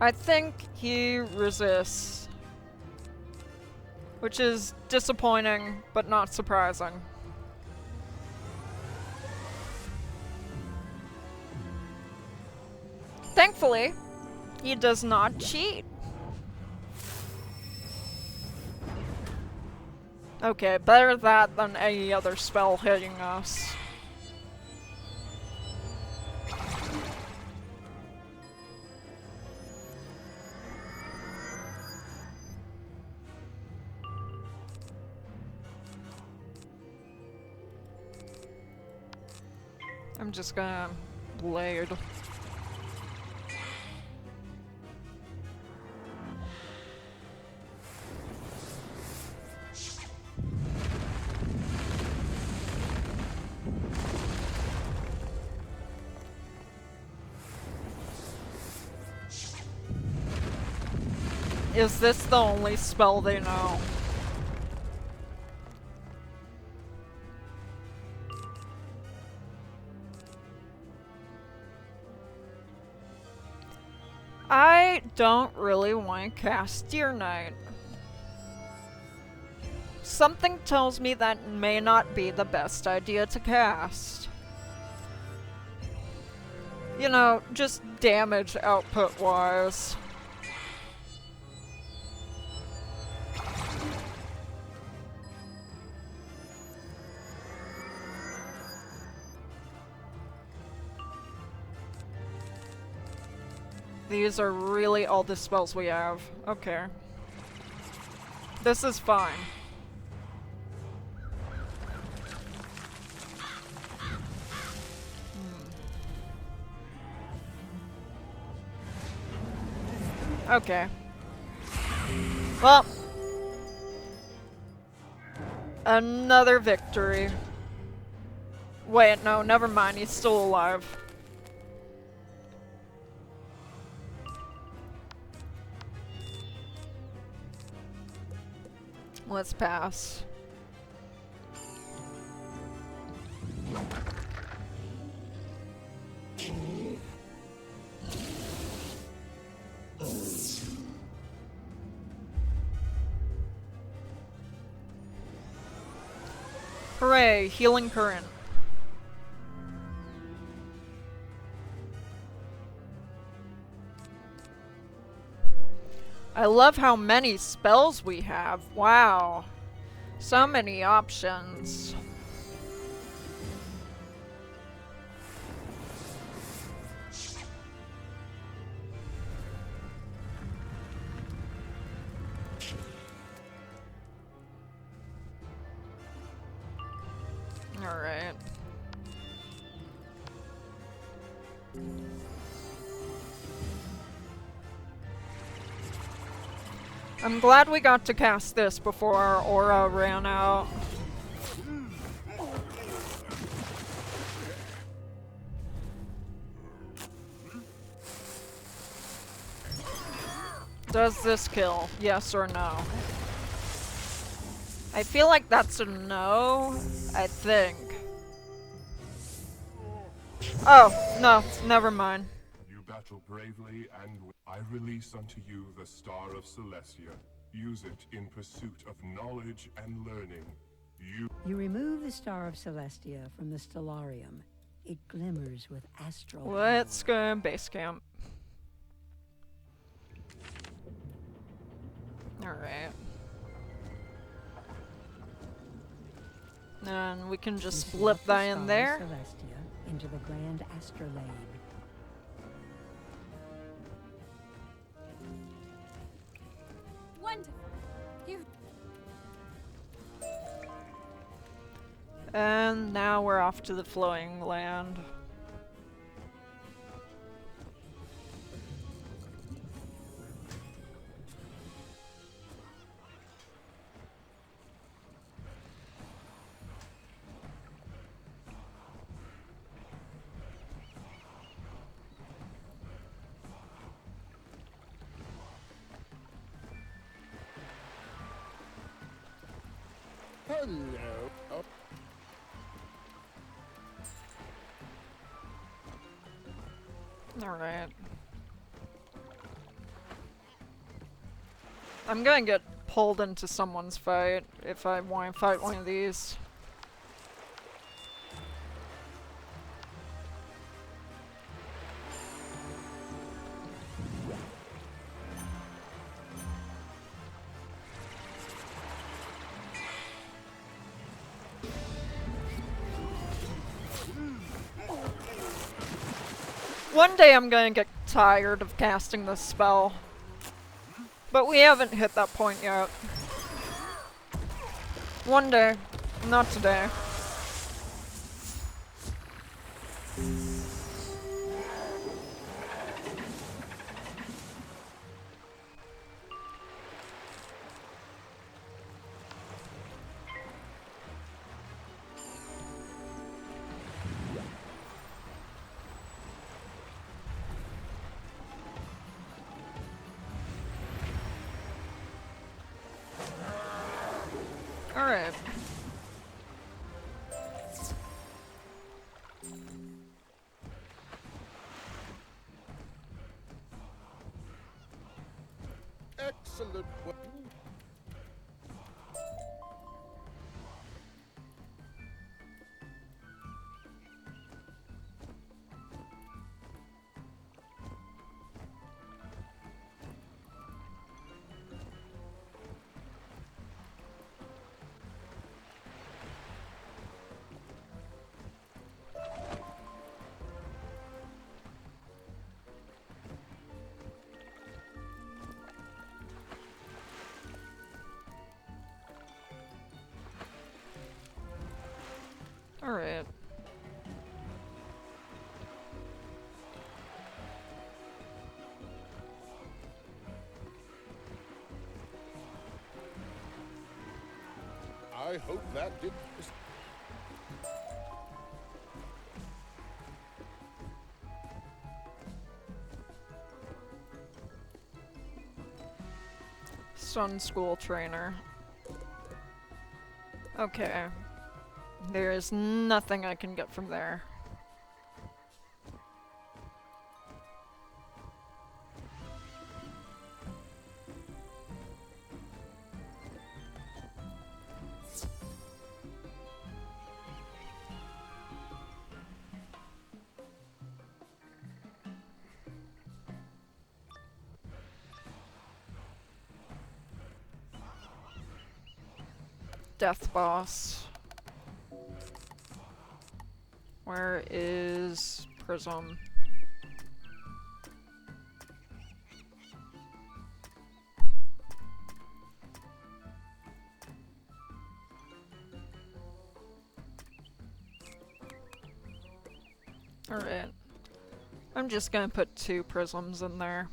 I think he resists. Which is disappointing, but not surprising. Thankfully, he does not cheat. Okay, better that than any other spell hitting us. I'm just gonna blade. Is this the only spell they know? I don't really want to cast Deer Knight. Something tells me that may not be the best idea to cast. You know, just damage output wise. These are really all the spells we have. Okay. This is fine. Okay. Well. Another victory. Wait, no, never mind. He's still alive. Let's pass. Hooray, healing current. I love how many spells we have. Wow. So many options. All right. I'm glad we got to cast this before our aura ran out. Does this kill? Yes or no? I feel like that's a no. I think. Oh, no, never mind. You battle bravely, and I release unto you the Star of Celestia. Use it in pursuit of knowledge and learning. You remove the Star of Celestia from the Stellarium. It glimmers with astral Let's power. go base camp. Alright. And we can just You flip select the that in Star of there. Celestia into the Grand Astrolabe. Wonderful. You And now we're off to the flowing land. Hello. Oh, Alright. I'm gonna get pulled into someone's fight if I want to fight one of these. One day I'm gonna get tired of casting this spell. But we haven't hit that point yet. One day. Not today. Alright. excellent. Alright. I hope that did. Sun School Trainer. Okay. There is nothing I can get from there. Death Boss. Where is Prism? Alright. I'm just gonna put 2 prisms in there.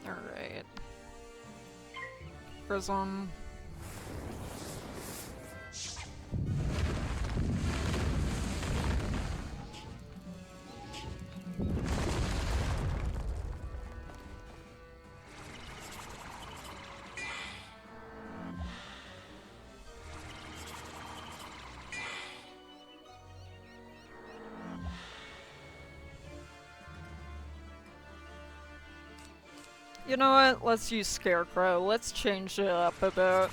Alright. Prism. You know what? Let's use Scarecrow. Let's change it up a bit.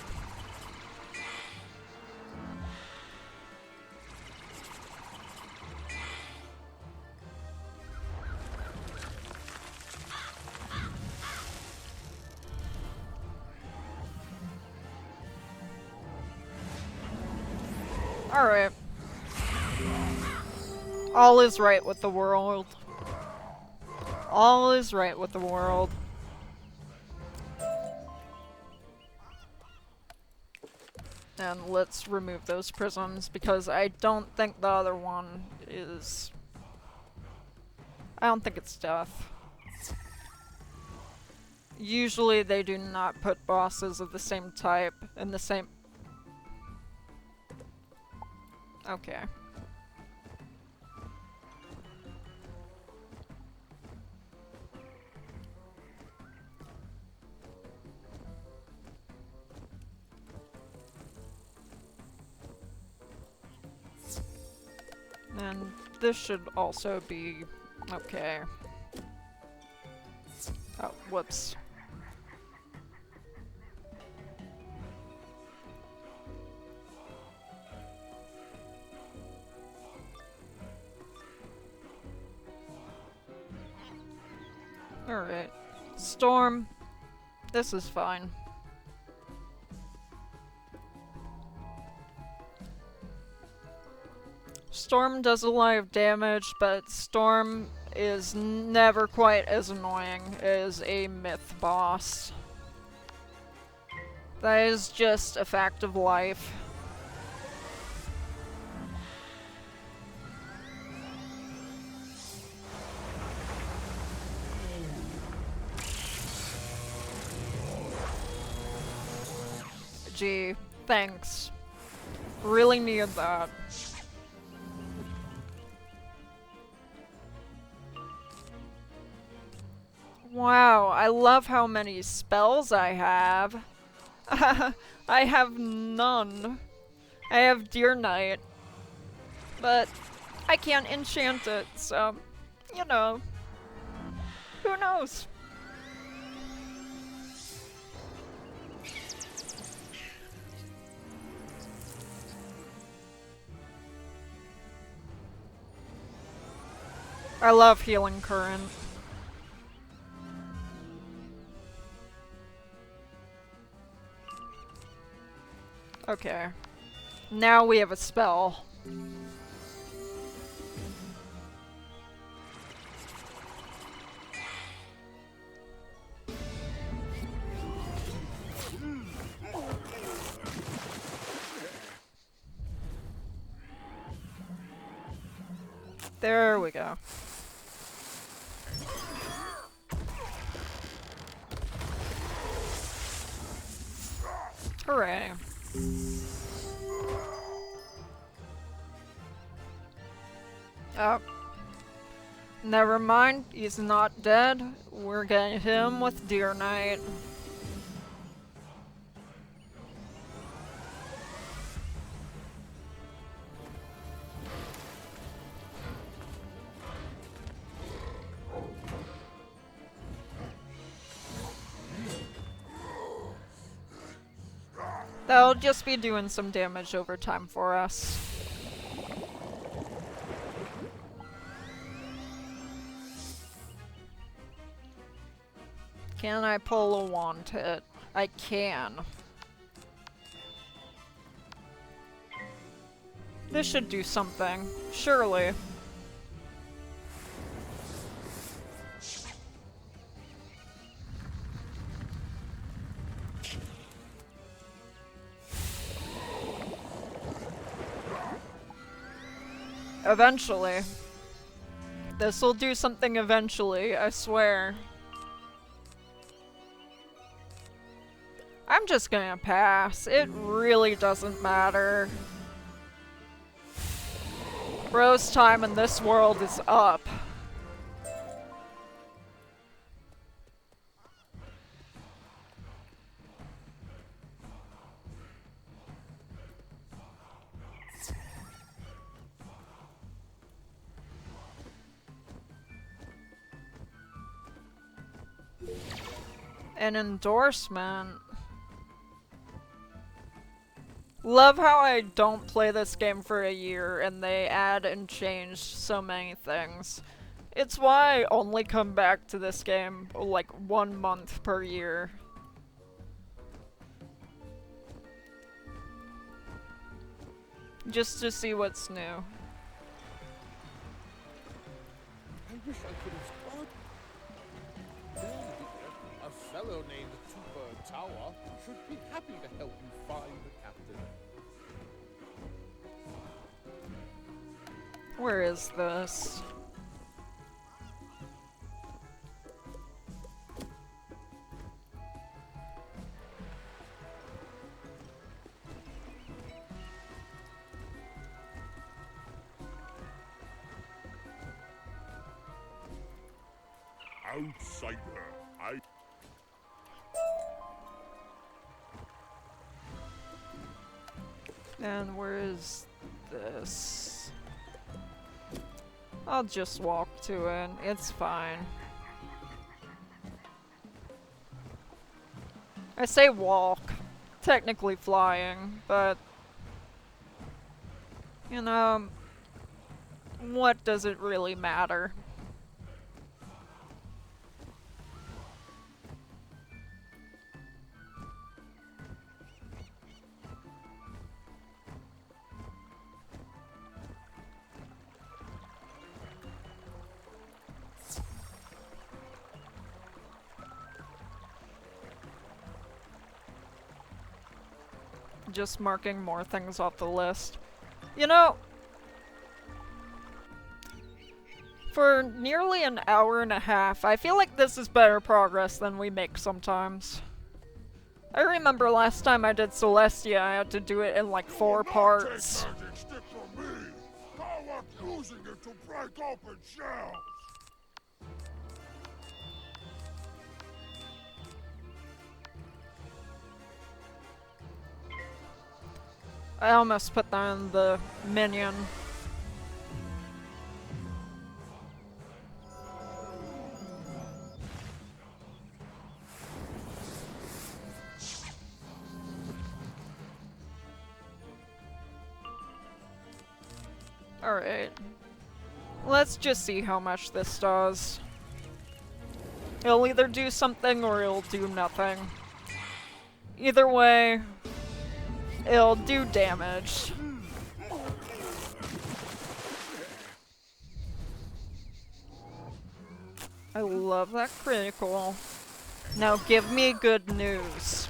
Alright. All is right with the world. All is right with the world. And let's remove those prisms because I don't think the other one is... I don't think it's death. Usually they do not put bosses of the same type in the same... Okay. And this should also be okay. Oh, whoops. Alright. Storm. This is fine. Storm does a lot of damage, but Storm is never quite as annoying as a myth boss. That is just a fact of life. Gee, thanks. Really needed that. Wow, I love how many spells I have. I have none. I have Deer Knight. But I can't enchant it, so, you know. Who knows? I love Healing Current. Okay. Now we have a spell. There we go. Hooray. Oh. Never mind, he's not dead. We're getting him with Deer Knight. That'll just be doing some damage over time for us. Can I pull a wand hit? I can. This should do something, surely. Eventually. This'll do something eventually, I swear. I'm just gonna pass. It really doesn't matter. Bro's time in this world is up. An endorsement. Love how I don't play this game for a year and they add and change so many things. It's why I only come back to this game like 1 month per year. just to see what's new. I wish I could have spotted. A fellow named Tupa Tawa should be happy to help you find the captain. Where is this? Outsider, And where is this? I'll just walk to it. It's fine. I say walk. Technically flying, but... You know... What does it really matter? Just marking more things off the list. You know, for nearly an hour and a half, I feel like this is better progress than we make sometimes. I remember last time I did Celestia, I had to do it in like 4 parts. stick from me. How about using it to break open shells? I almost put that in the minion. Alright. Let's just see how much this does. It'll either do something or it'll do nothing. Either way, it'll do damage. I love that critical. Now give me good news.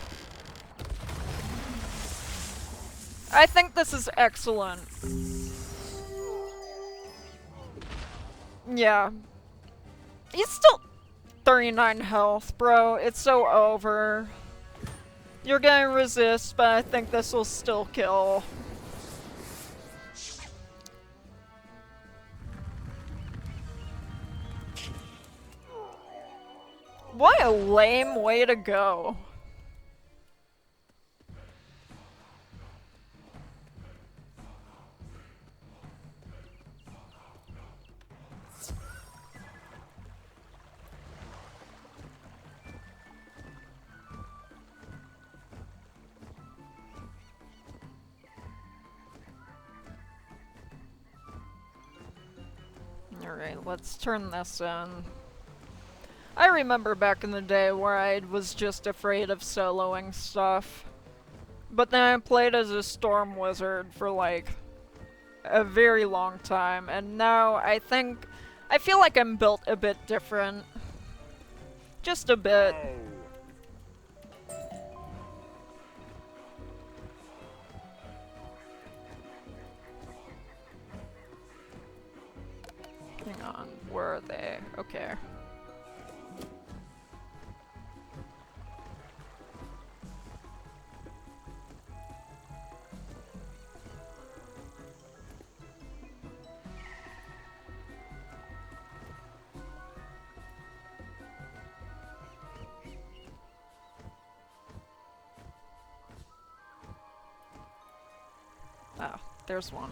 I think this is excellent. Yeah. He's still 39 health, bro. It's so over. You're gonna resist, but I think this will still kill. What a lame way to go. Alright, let's turn this in. I remember back in the day where I was just afraid of soloing stuff. But then I played as a storm wizard for like a very long time, and now I feel like I'm built a bit different. Just a bit. Hang on, where are they? Okay. Oh, there's one.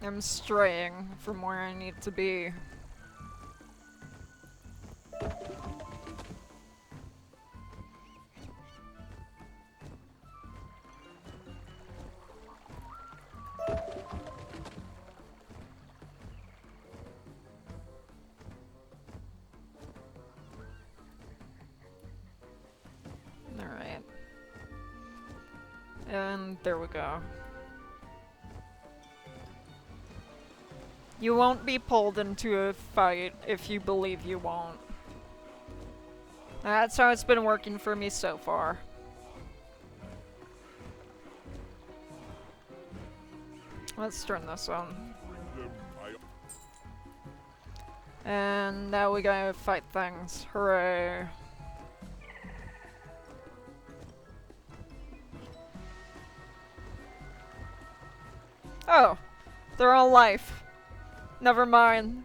I'm straying from where I need to be. There we go. You won't be pulled into a fight if you believe you won't. That's how it's been working for me so far. Let's turn this on. And now we gotta fight things. Hooray. Oh, they're all life. Never mind.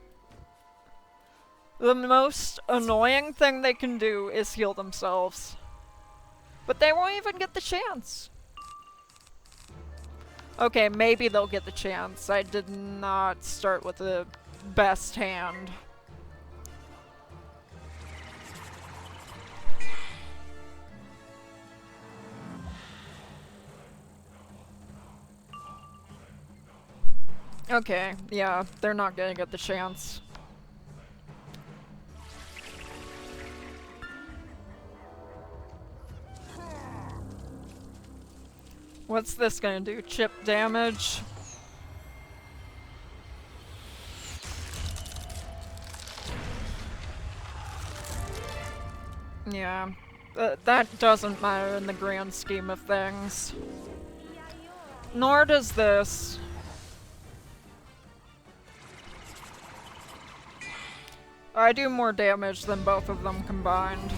The most annoying thing they can do is heal themselves. But they won't even get the chance. Okay, maybe they'll get the chance. I did not start with the best hand. Okay, yeah, they're not gonna get the chance. What's this gonna do? Chip damage? Yeah, that doesn't matter in the grand scheme of things. Nor does this. I do more damage than both of them combined.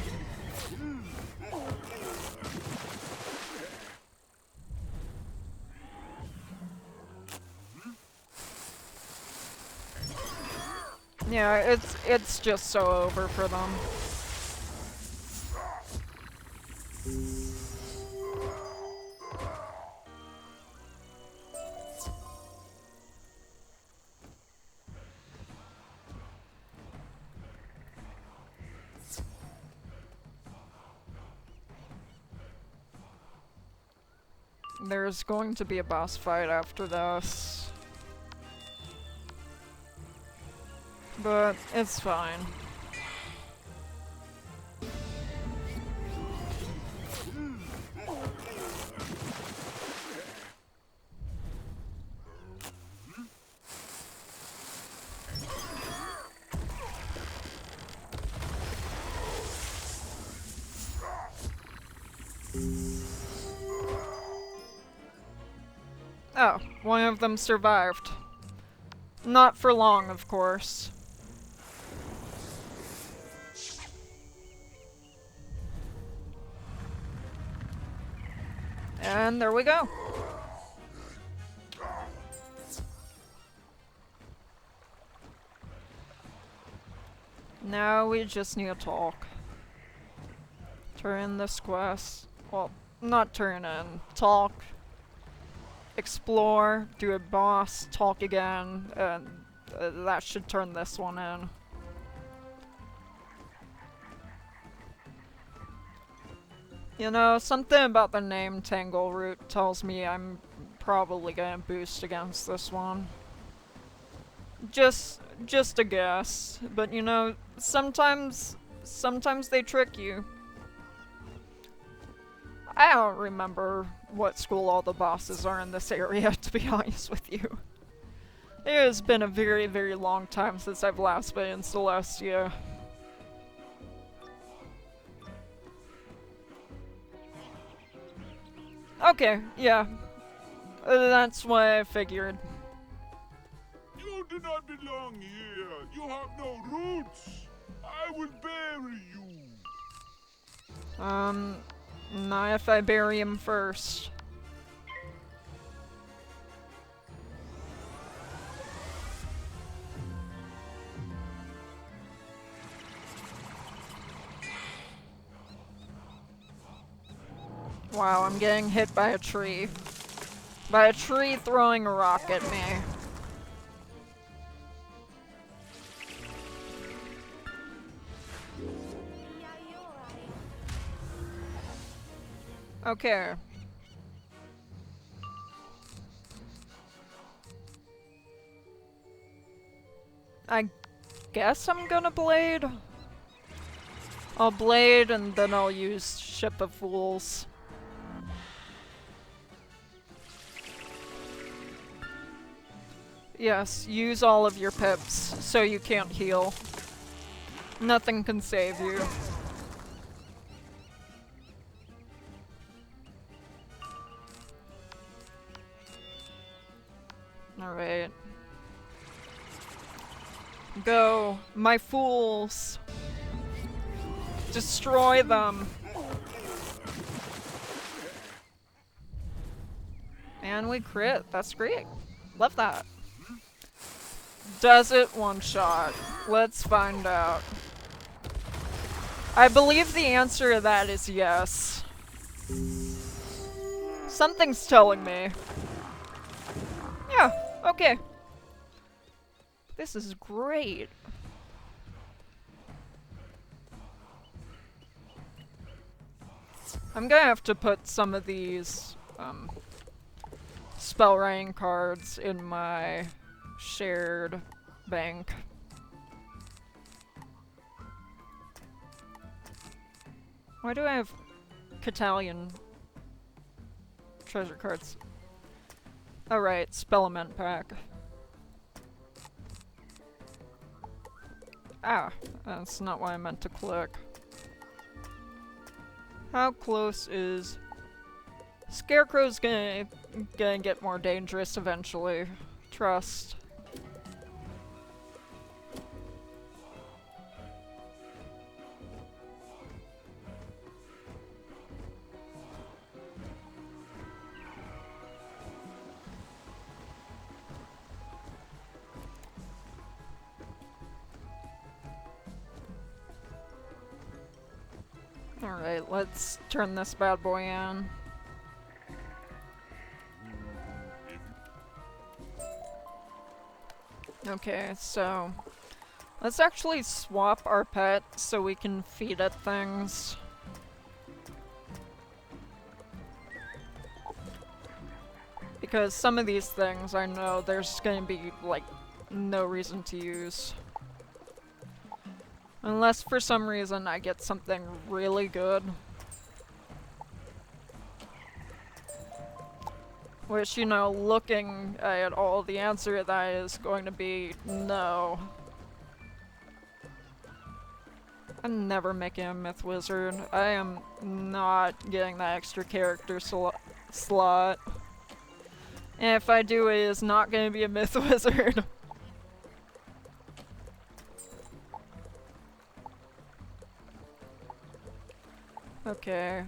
Yeah, it's just so over for them. There's going to be a boss fight after this. But it's fine. Oh, one of them survived. Not for long, of course. And there we go. Now we just need to talk. Turn in this quest. Well, not turn in. Talk. Explore. Do a boss. Talk again. And that should turn this one in. You know, something about the name Tangle Root tells me I'm probably gonna boost against this one. Just a guess. But you know, sometimes they trick you. I don't remember what school all the bosses are in this area, to be honest with you. It has been a very, very long time since I've last been in Celestia. Okay, yeah. That's what I figured. You do not belong here. You have no roots. I will bury you. Not if I bury him first. Wow, I'm getting hit by a tree. By a tree throwing a rock at me. Okay. I guess I'm gonna blade. I'll blade and then I'll use Ship of Fools. Yes, use all of your pips so you can't heal. Nothing can save you. Alright. Go, my fools! Destroy them! And we crit, that's great. Love that. Does it one shot? Let's find out. I believe the answer to that is yes. Something's telling me. Yeah, okay. This is great. I'm gonna have to put some of these spell writing cards in my shared bank. Why do I have Catalian treasure cards? Alright, Spellament pack. Ah, that's not what I meant to click. How close is... Scarecrow's gonna get more dangerous eventually. Trust. Alright, let's turn this bad boy on. Okay, so let's actually swap our pet so we can feed it things. Because some of these things I know there's gonna be, like, no reason to use. Unless for some reason I get something really good. Which, you know, looking at all, the answer to that is going to be no. I'm never making a myth wizard. I am not getting that extra character slot. And if I do, it is not going to be a myth wizard. Okay.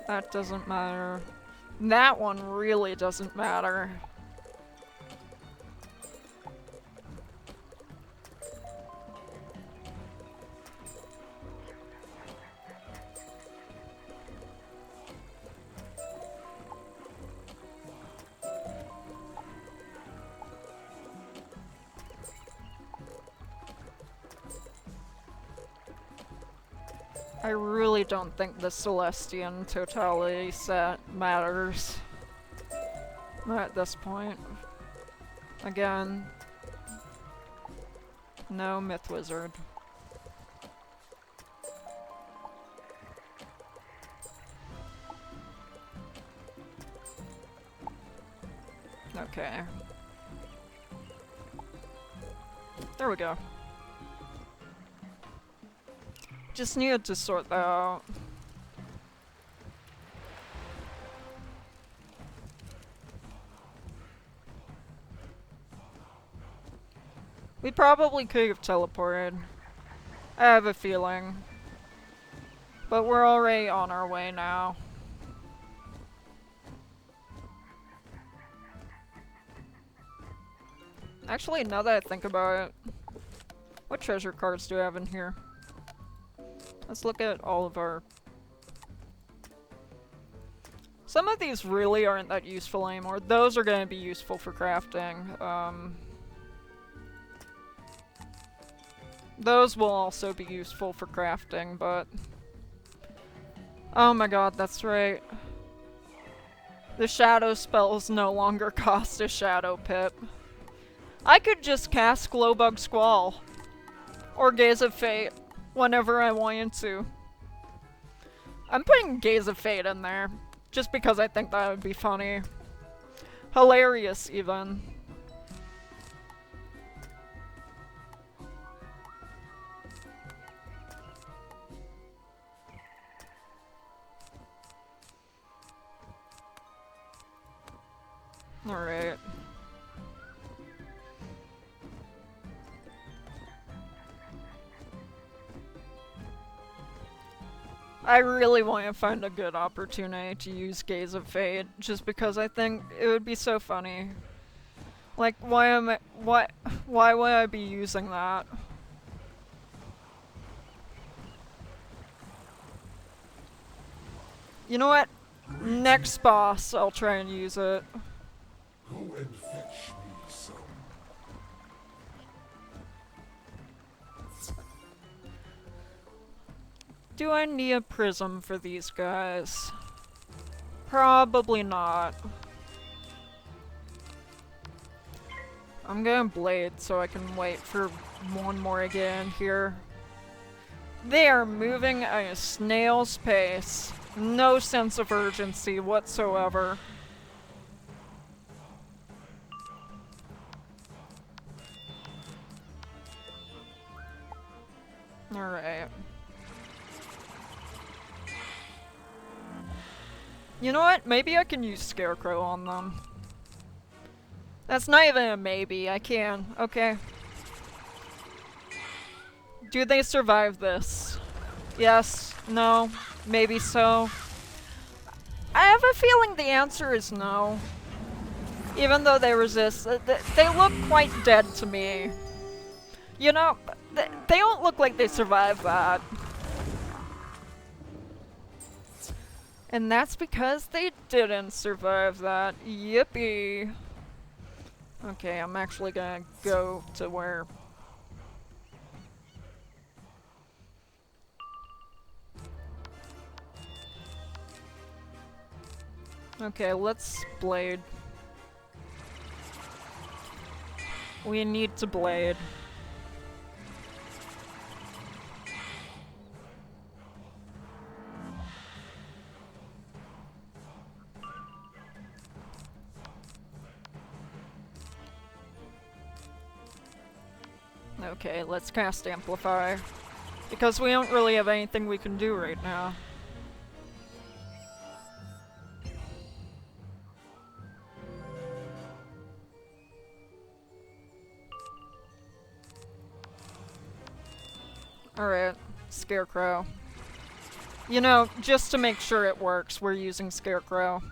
That doesn't matter. That one really doesn't matter. I really don't think the Celestian totality set matters. Not at this point. Again, no myth wizard. Okay. There we go. Just needed to sort that out. We probably could have teleported. I have a feeling. But we're already on our way now. Actually, now that I think about it, what treasure cards do I have in here? Let's look at all of our... Some of these really aren't that useful anymore. Those are going to be useful for crafting. Those will also be useful for crafting, but... Oh my god, that's right. The shadow spells no longer cost a shadow pip. I could just cast Glowbug Squall. Or Gaze of Fate. Whenever I wanted to. I'm putting Gaze of Fate in there. Just because I think that would be funny. Hilarious, even. Alright. I really want to find a good opportunity to use Gaze of Fate, just because I think it would be so funny. Like, why would I be using that? You know what? Next boss, I'll try and use it. Go and fetch me some. Do I need a prism for these guys? Probably not. I'm gonna blade so I can wait for one more again here. They are moving at a snail's pace. No sense of urgency whatsoever. Alright. You know what? Maybe I can use Scarecrow on them. That's not even a maybe. I can. Okay. Do they survive this? Yes? No? Maybe so? I have a feeling the answer is no. Even though they resist, they look quite dead to me. You know, they don't look like they survived that. And that's because they didn't survive that. Yippee. Okay, I'm actually gonna go to where... Okay, let's blade. We need to blade. Okay, let's cast Amplify. Because we don't really have anything we can do right now. Alright, Scarecrow. You know, just to make sure it works, we're using Scarecrow.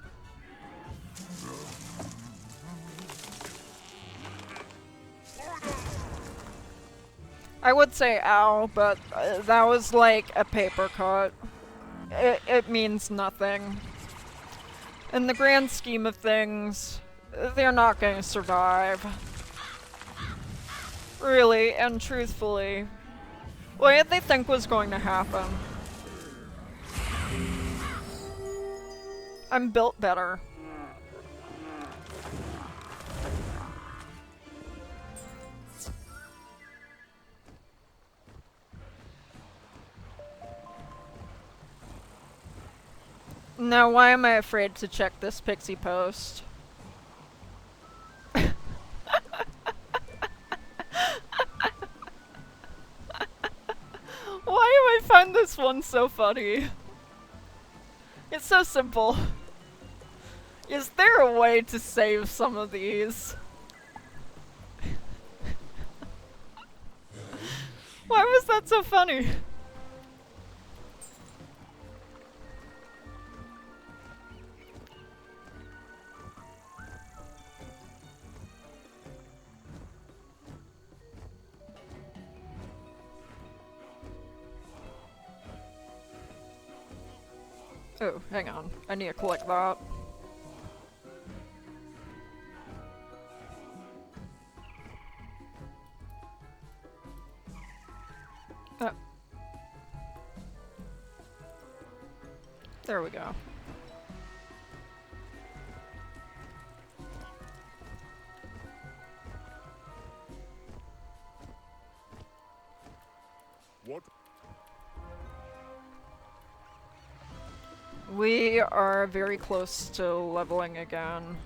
I would say ow, but that was like a paper cut. It means nothing. In the grand scheme of things, they're not going to survive. Really, and truthfully. What did they think was going to happen? I'm built better. Now, why am I afraid to check this pixie post? Why do I find this one so funny? It's so simple. Is there a way to save some of these? Why was that so funny? Oh, hang on. I need to collect that. There we go. What? We are very close to leveling again.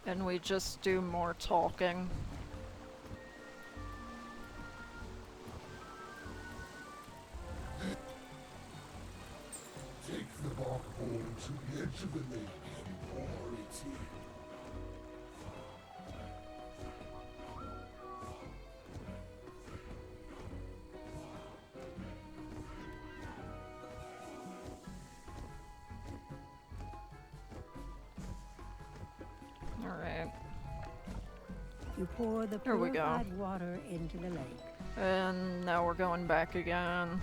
and we just do more talking. Take the bark bowl to the edge of the lake and pour it in. Alright. You pour the There we go. purified water into the lake. And now we're going back again.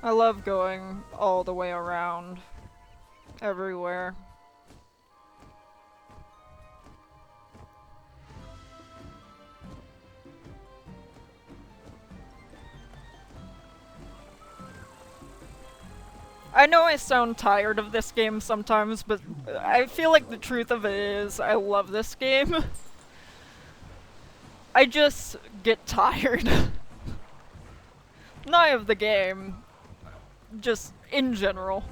I love going all the way around. Everywhere. I know I sound tired of this game sometimes, but I feel like the truth of it is I love this game. I just get tired. Not of the game, just in general.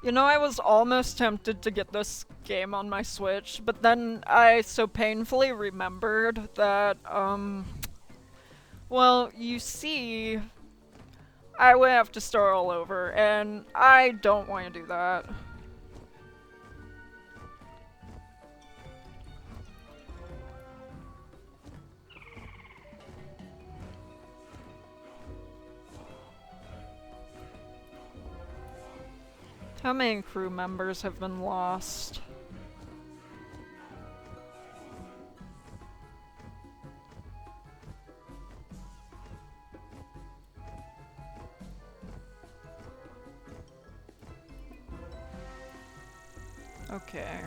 You know, I was almost tempted to get this game on my Switch, but then I so painfully remembered that, well, you see, I would have to start all over, and I don't want to do that. How many crew members have been lost? Okay.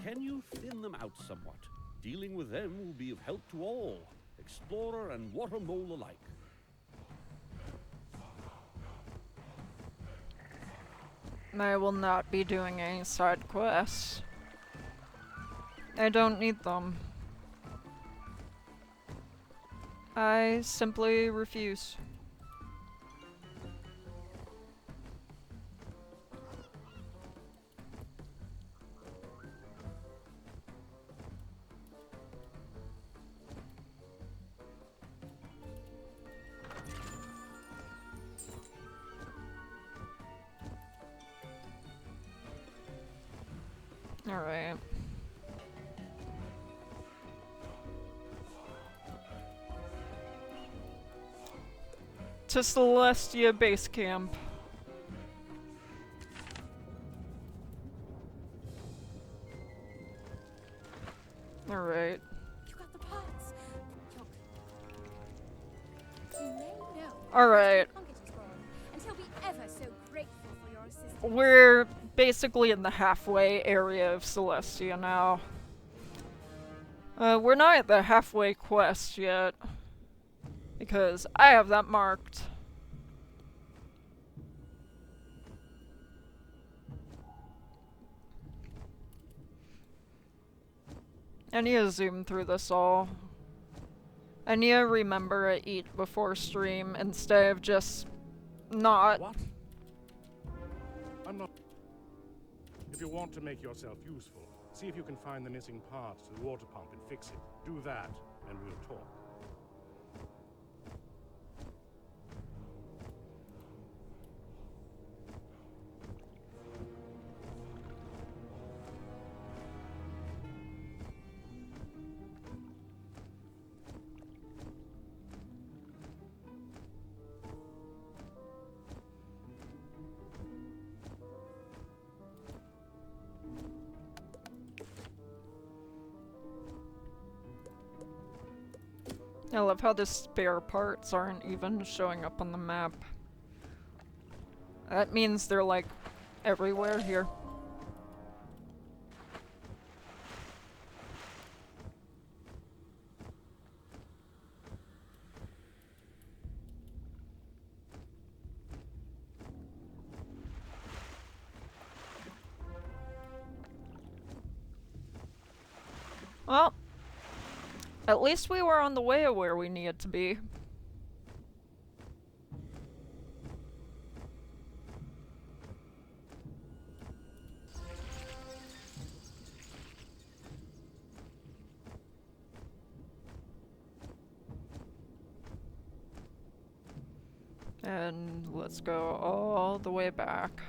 Can you thin them out somewhat? Dealing with them will be of help to all, explorer and water mole alike. I will not be doing any side quests. I don't need them. I simply refuse. Alright. To Celestia base camp. Alright. You got the parts. You may know. Alright. Plunkett is gone, and he'll be ever so grateful for your assistance. We're basically in the halfway area of Celestia now. We're not at the halfway quest yet. Because I have that marked. I need to zoom through this all. I need to remember to eat before stream instead of just not. What? I'm not. If you want to make yourself useful, see if you can find the missing parts to the water pump and fix it. Do that, and we'll talk. I love how the spare parts aren't even showing up on the map. That means they're like everywhere here. Well, at least we were on the way of where we needed to be. And let's go all the way back.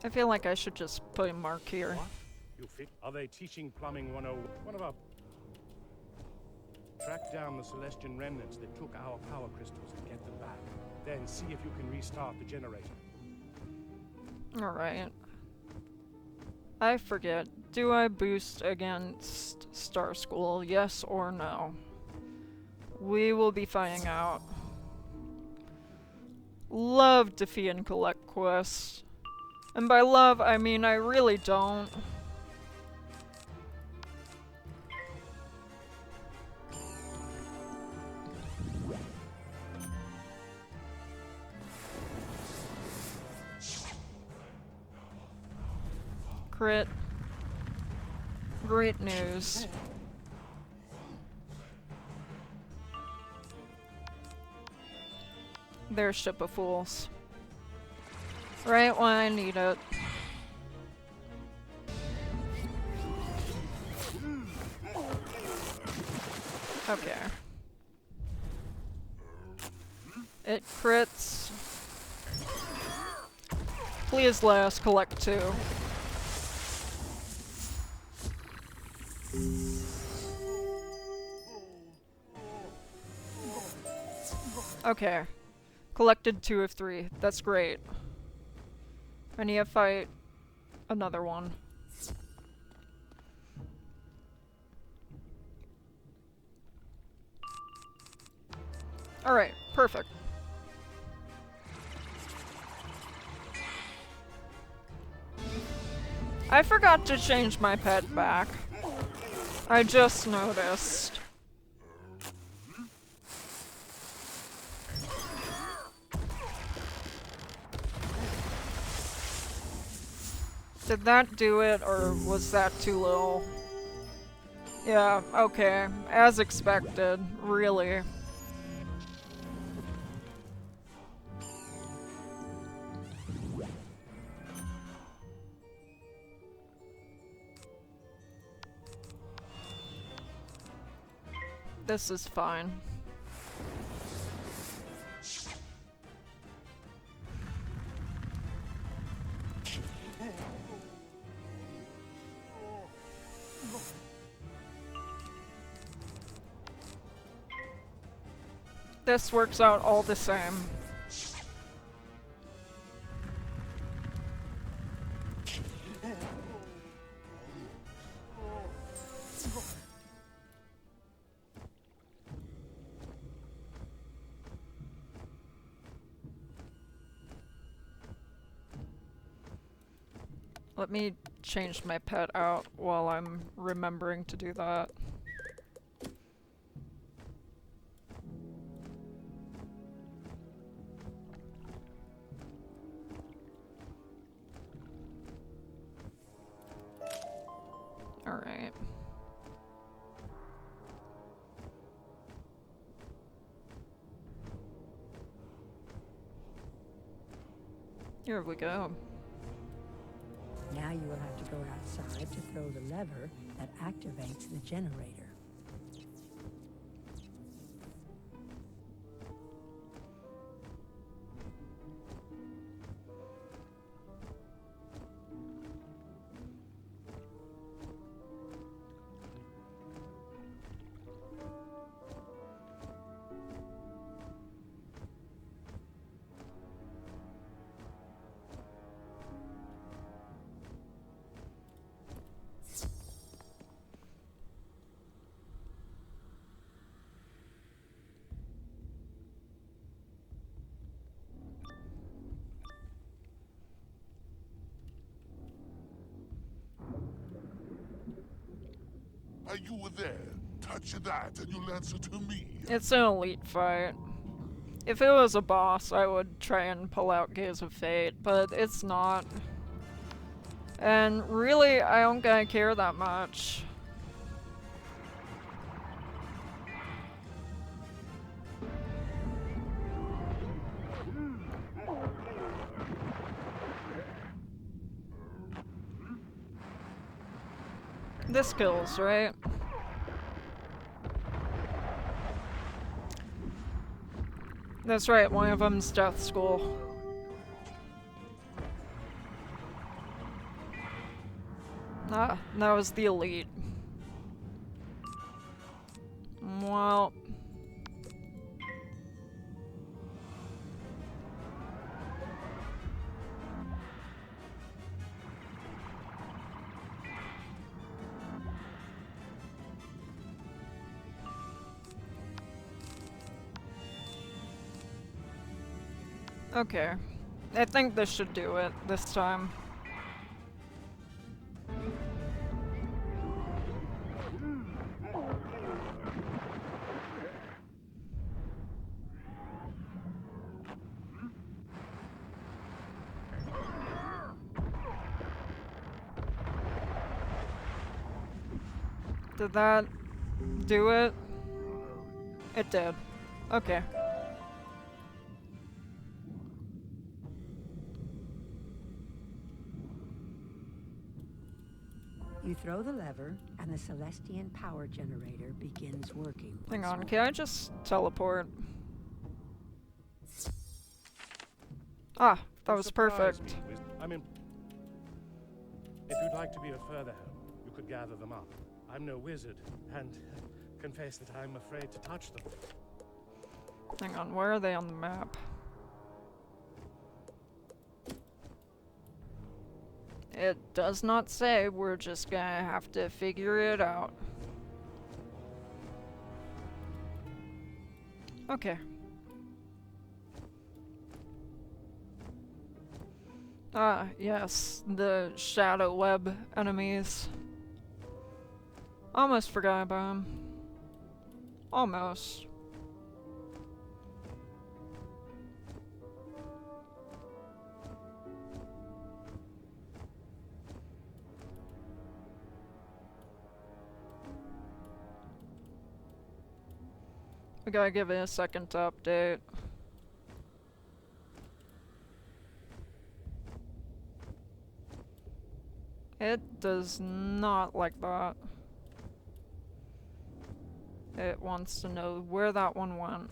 I feel like I should just put a mark here. What? You fit? Are they teaching plumbing 101? One of our... Track down the Celestian remnants that took our power crystals and get them back. Then see if you can restart the generator. Alright. I forget. Do I boost against Star School? Yes or no? We will be finding out. Love defeat and collect quests. And by love, I mean I really don't. Crit. Great news. Their ship of fools. Right when I need it. Okay. It crits. Please let us collect 2. Okay. Collected 2 of 3. That's great. I need to fight another one. Alright, perfect. I forgot to change my pet back. I just noticed. Did that do it, or was that too little? Yeah, okay. As expected, really. This is fine. This works out all the same. Let me change my pet out while I'm remembering to do that. Alright. Here we go. Now you will have to go outside to throw the lever that activates the generator. You were there. Touch that and you'll answer to me. It's an elite fight. If it was a boss, I would try and pull out Gaze of Fate, but it's not. And really, I don't gonna care that much. This kills, right? That's right, one of them's Death School. Ah, that was the elite. Well... Okay. I think this should do it this time. Did that do it? It did. Okay. You throw the lever, and the Celestian power generator begins working. Hang on, can I just teleport? Ah, that was perfect. I mean, if you'd like to be of further help, you could gather them up. I'm no wizard, and confess that I'm afraid to touch them. Hang on, where are they on the map? It does not say, we're just gonna have to figure it out. Okay. Ah, yes, the shadow web enemies. Almost forgot about them. Almost. We gotta give it a second to update. It does not like that. It wants to know where that one went.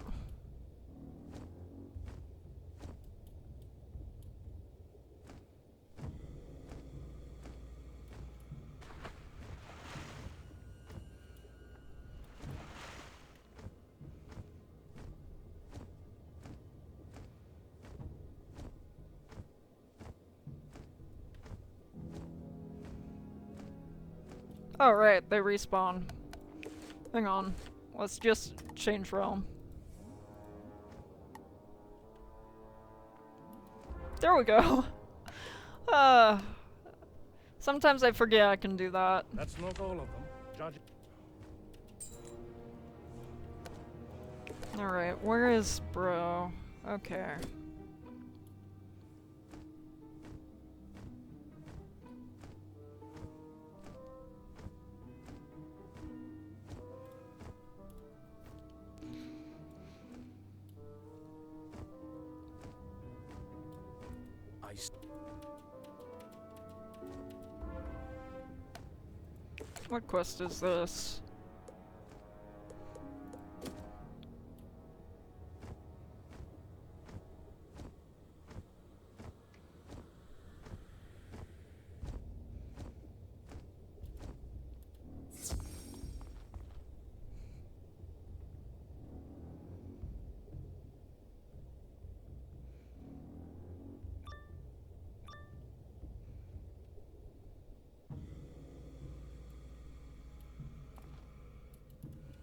Oh right, they respawn. Hang on, let's just change realm. There we go. Sometimes I forget I can do that. That's not all of them. Judge. Alright, where is bro? Okay. What quest is this?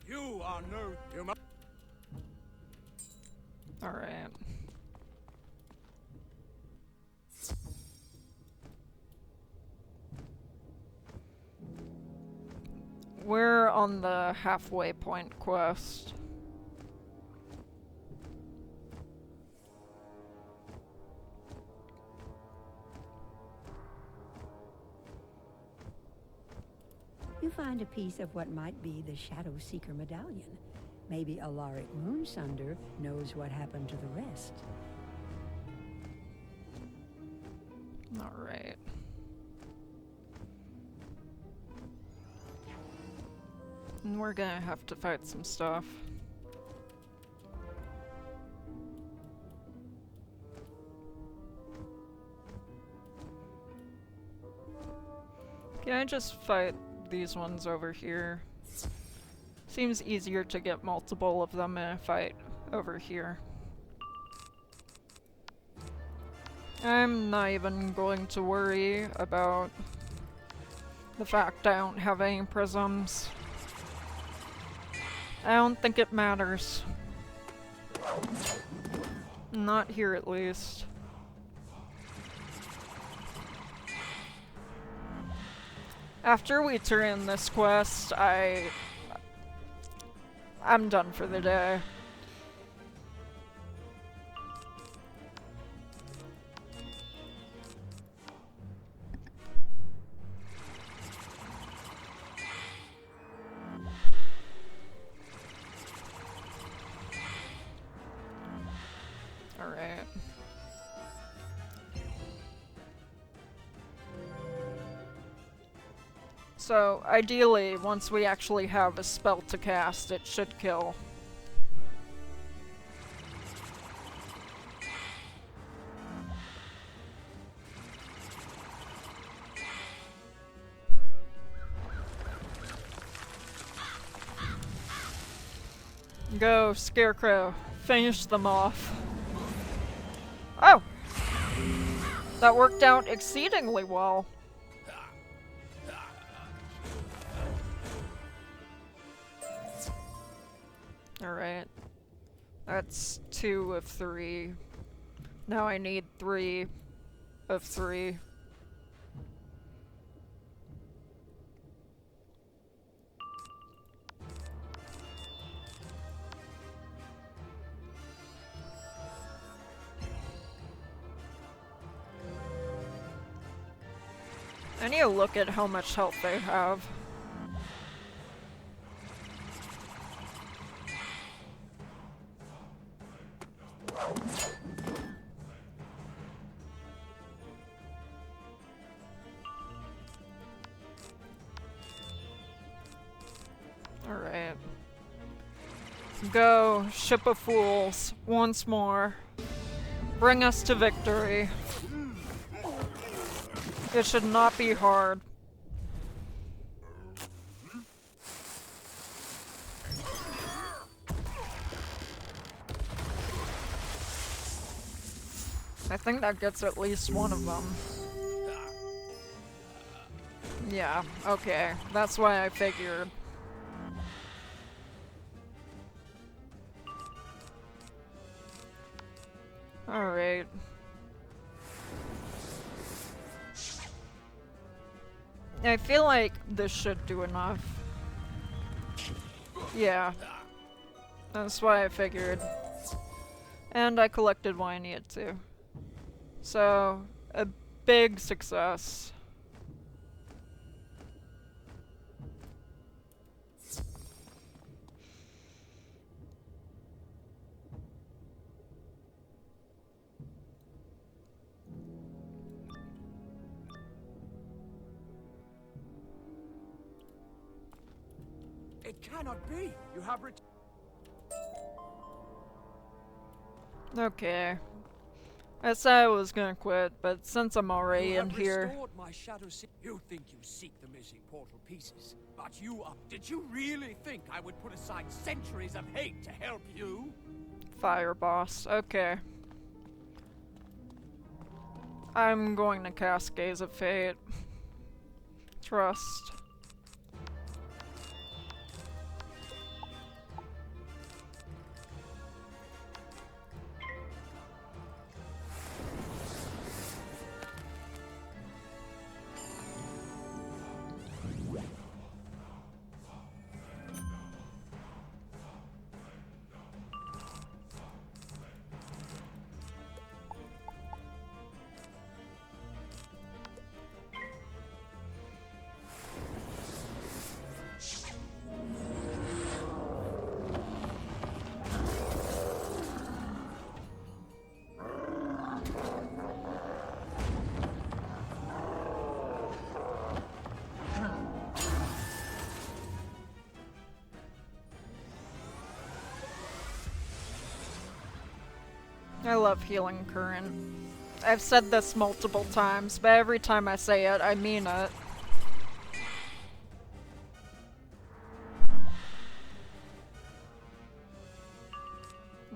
You are no human. All right. we're on the halfway point quest. You find a piece of what might be the Shadow Seeker medallion. Maybe Alaric Moonsunder knows what happened to the rest. Alright. And we're gonna have to fight some stuff. Can I just fight these ones over here? Seems easier to get multiple of them in a fight over here. I'm not even going to worry about the fact I don't have any prisms. I don't think it matters. Not here, at least. After we turn in this quest, I'm done for the day. Alright. So, ideally, once we actually have a spell to cast, it should kill. Go, Scarecrow. Finish them off. Oh! That worked out exceedingly well. Alright. That's 2 of 3. Now I need 3 of 3. I need to look at how much health they have. Alright. Go, Ship of Fools, once more. Bring us to victory. It should not be hard. I think that gets at least one of them. Yeah, okay. That's why I figured. Alright. I feel like this should do enough. Yeah. That's why I figured. And I collected what I needed to. So, a big success. It cannot be. You have Okay. I said I was gonna quit, but since I'm already in here... restored my shadow. You think you seek the missing portal pieces, but you are... Did you really think I would put aside centuries of hate to help you? Fire boss. Okay. I'm going to cast Gaze of Fate. Trust. I love healing current. I've said this multiple times, but every time I say it, I mean it.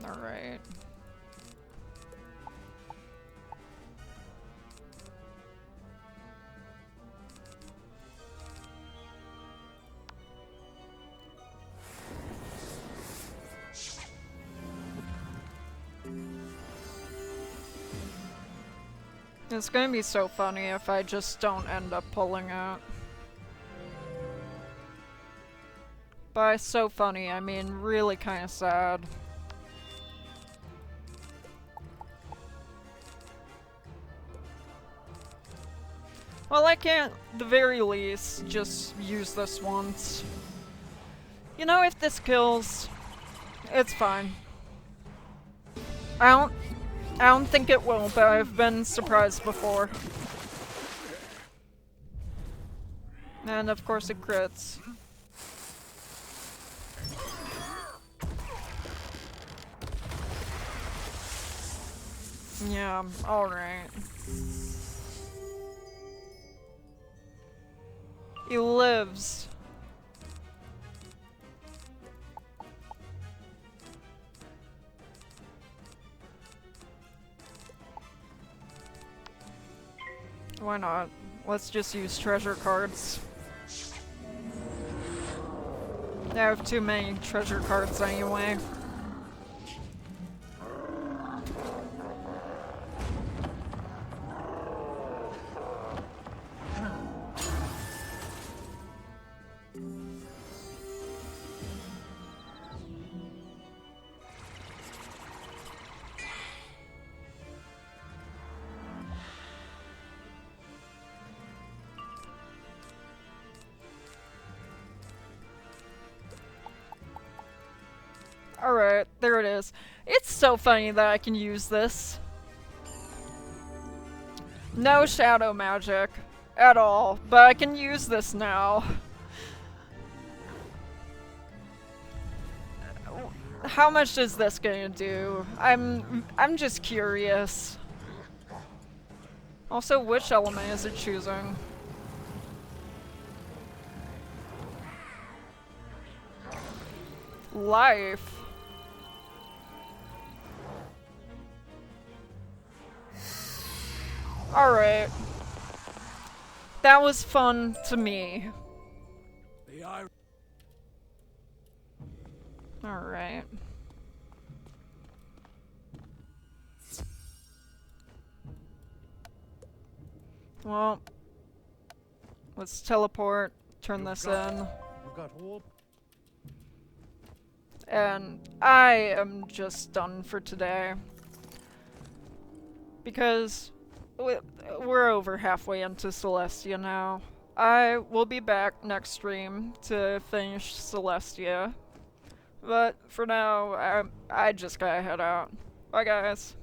Alright. It's gonna be so funny if I just don't end up pulling it. By so funny, I mean really kinda sad. Well, I can't, at the very least, just use this once. You know, if this kills, it's fine. I don't think it will, but I've been surprised before. And of course it crits. Yeah, alright. He lives. Why not? Let's just use treasure cards. I have too many treasure cards anyway. Alright, there it is. It's so funny that I can use this. No shadow magic at all, but I can use this now. How much is this gonna do? I'm just curious. Also, which element is it choosing? Life. Alright. That was fun to me. Alright. Well, let's teleport, turn this in. And I am just done for today. Because we're over halfway into Celestia now. I will be back next stream to finish Celestia. But for now, I just gotta head out. Bye guys.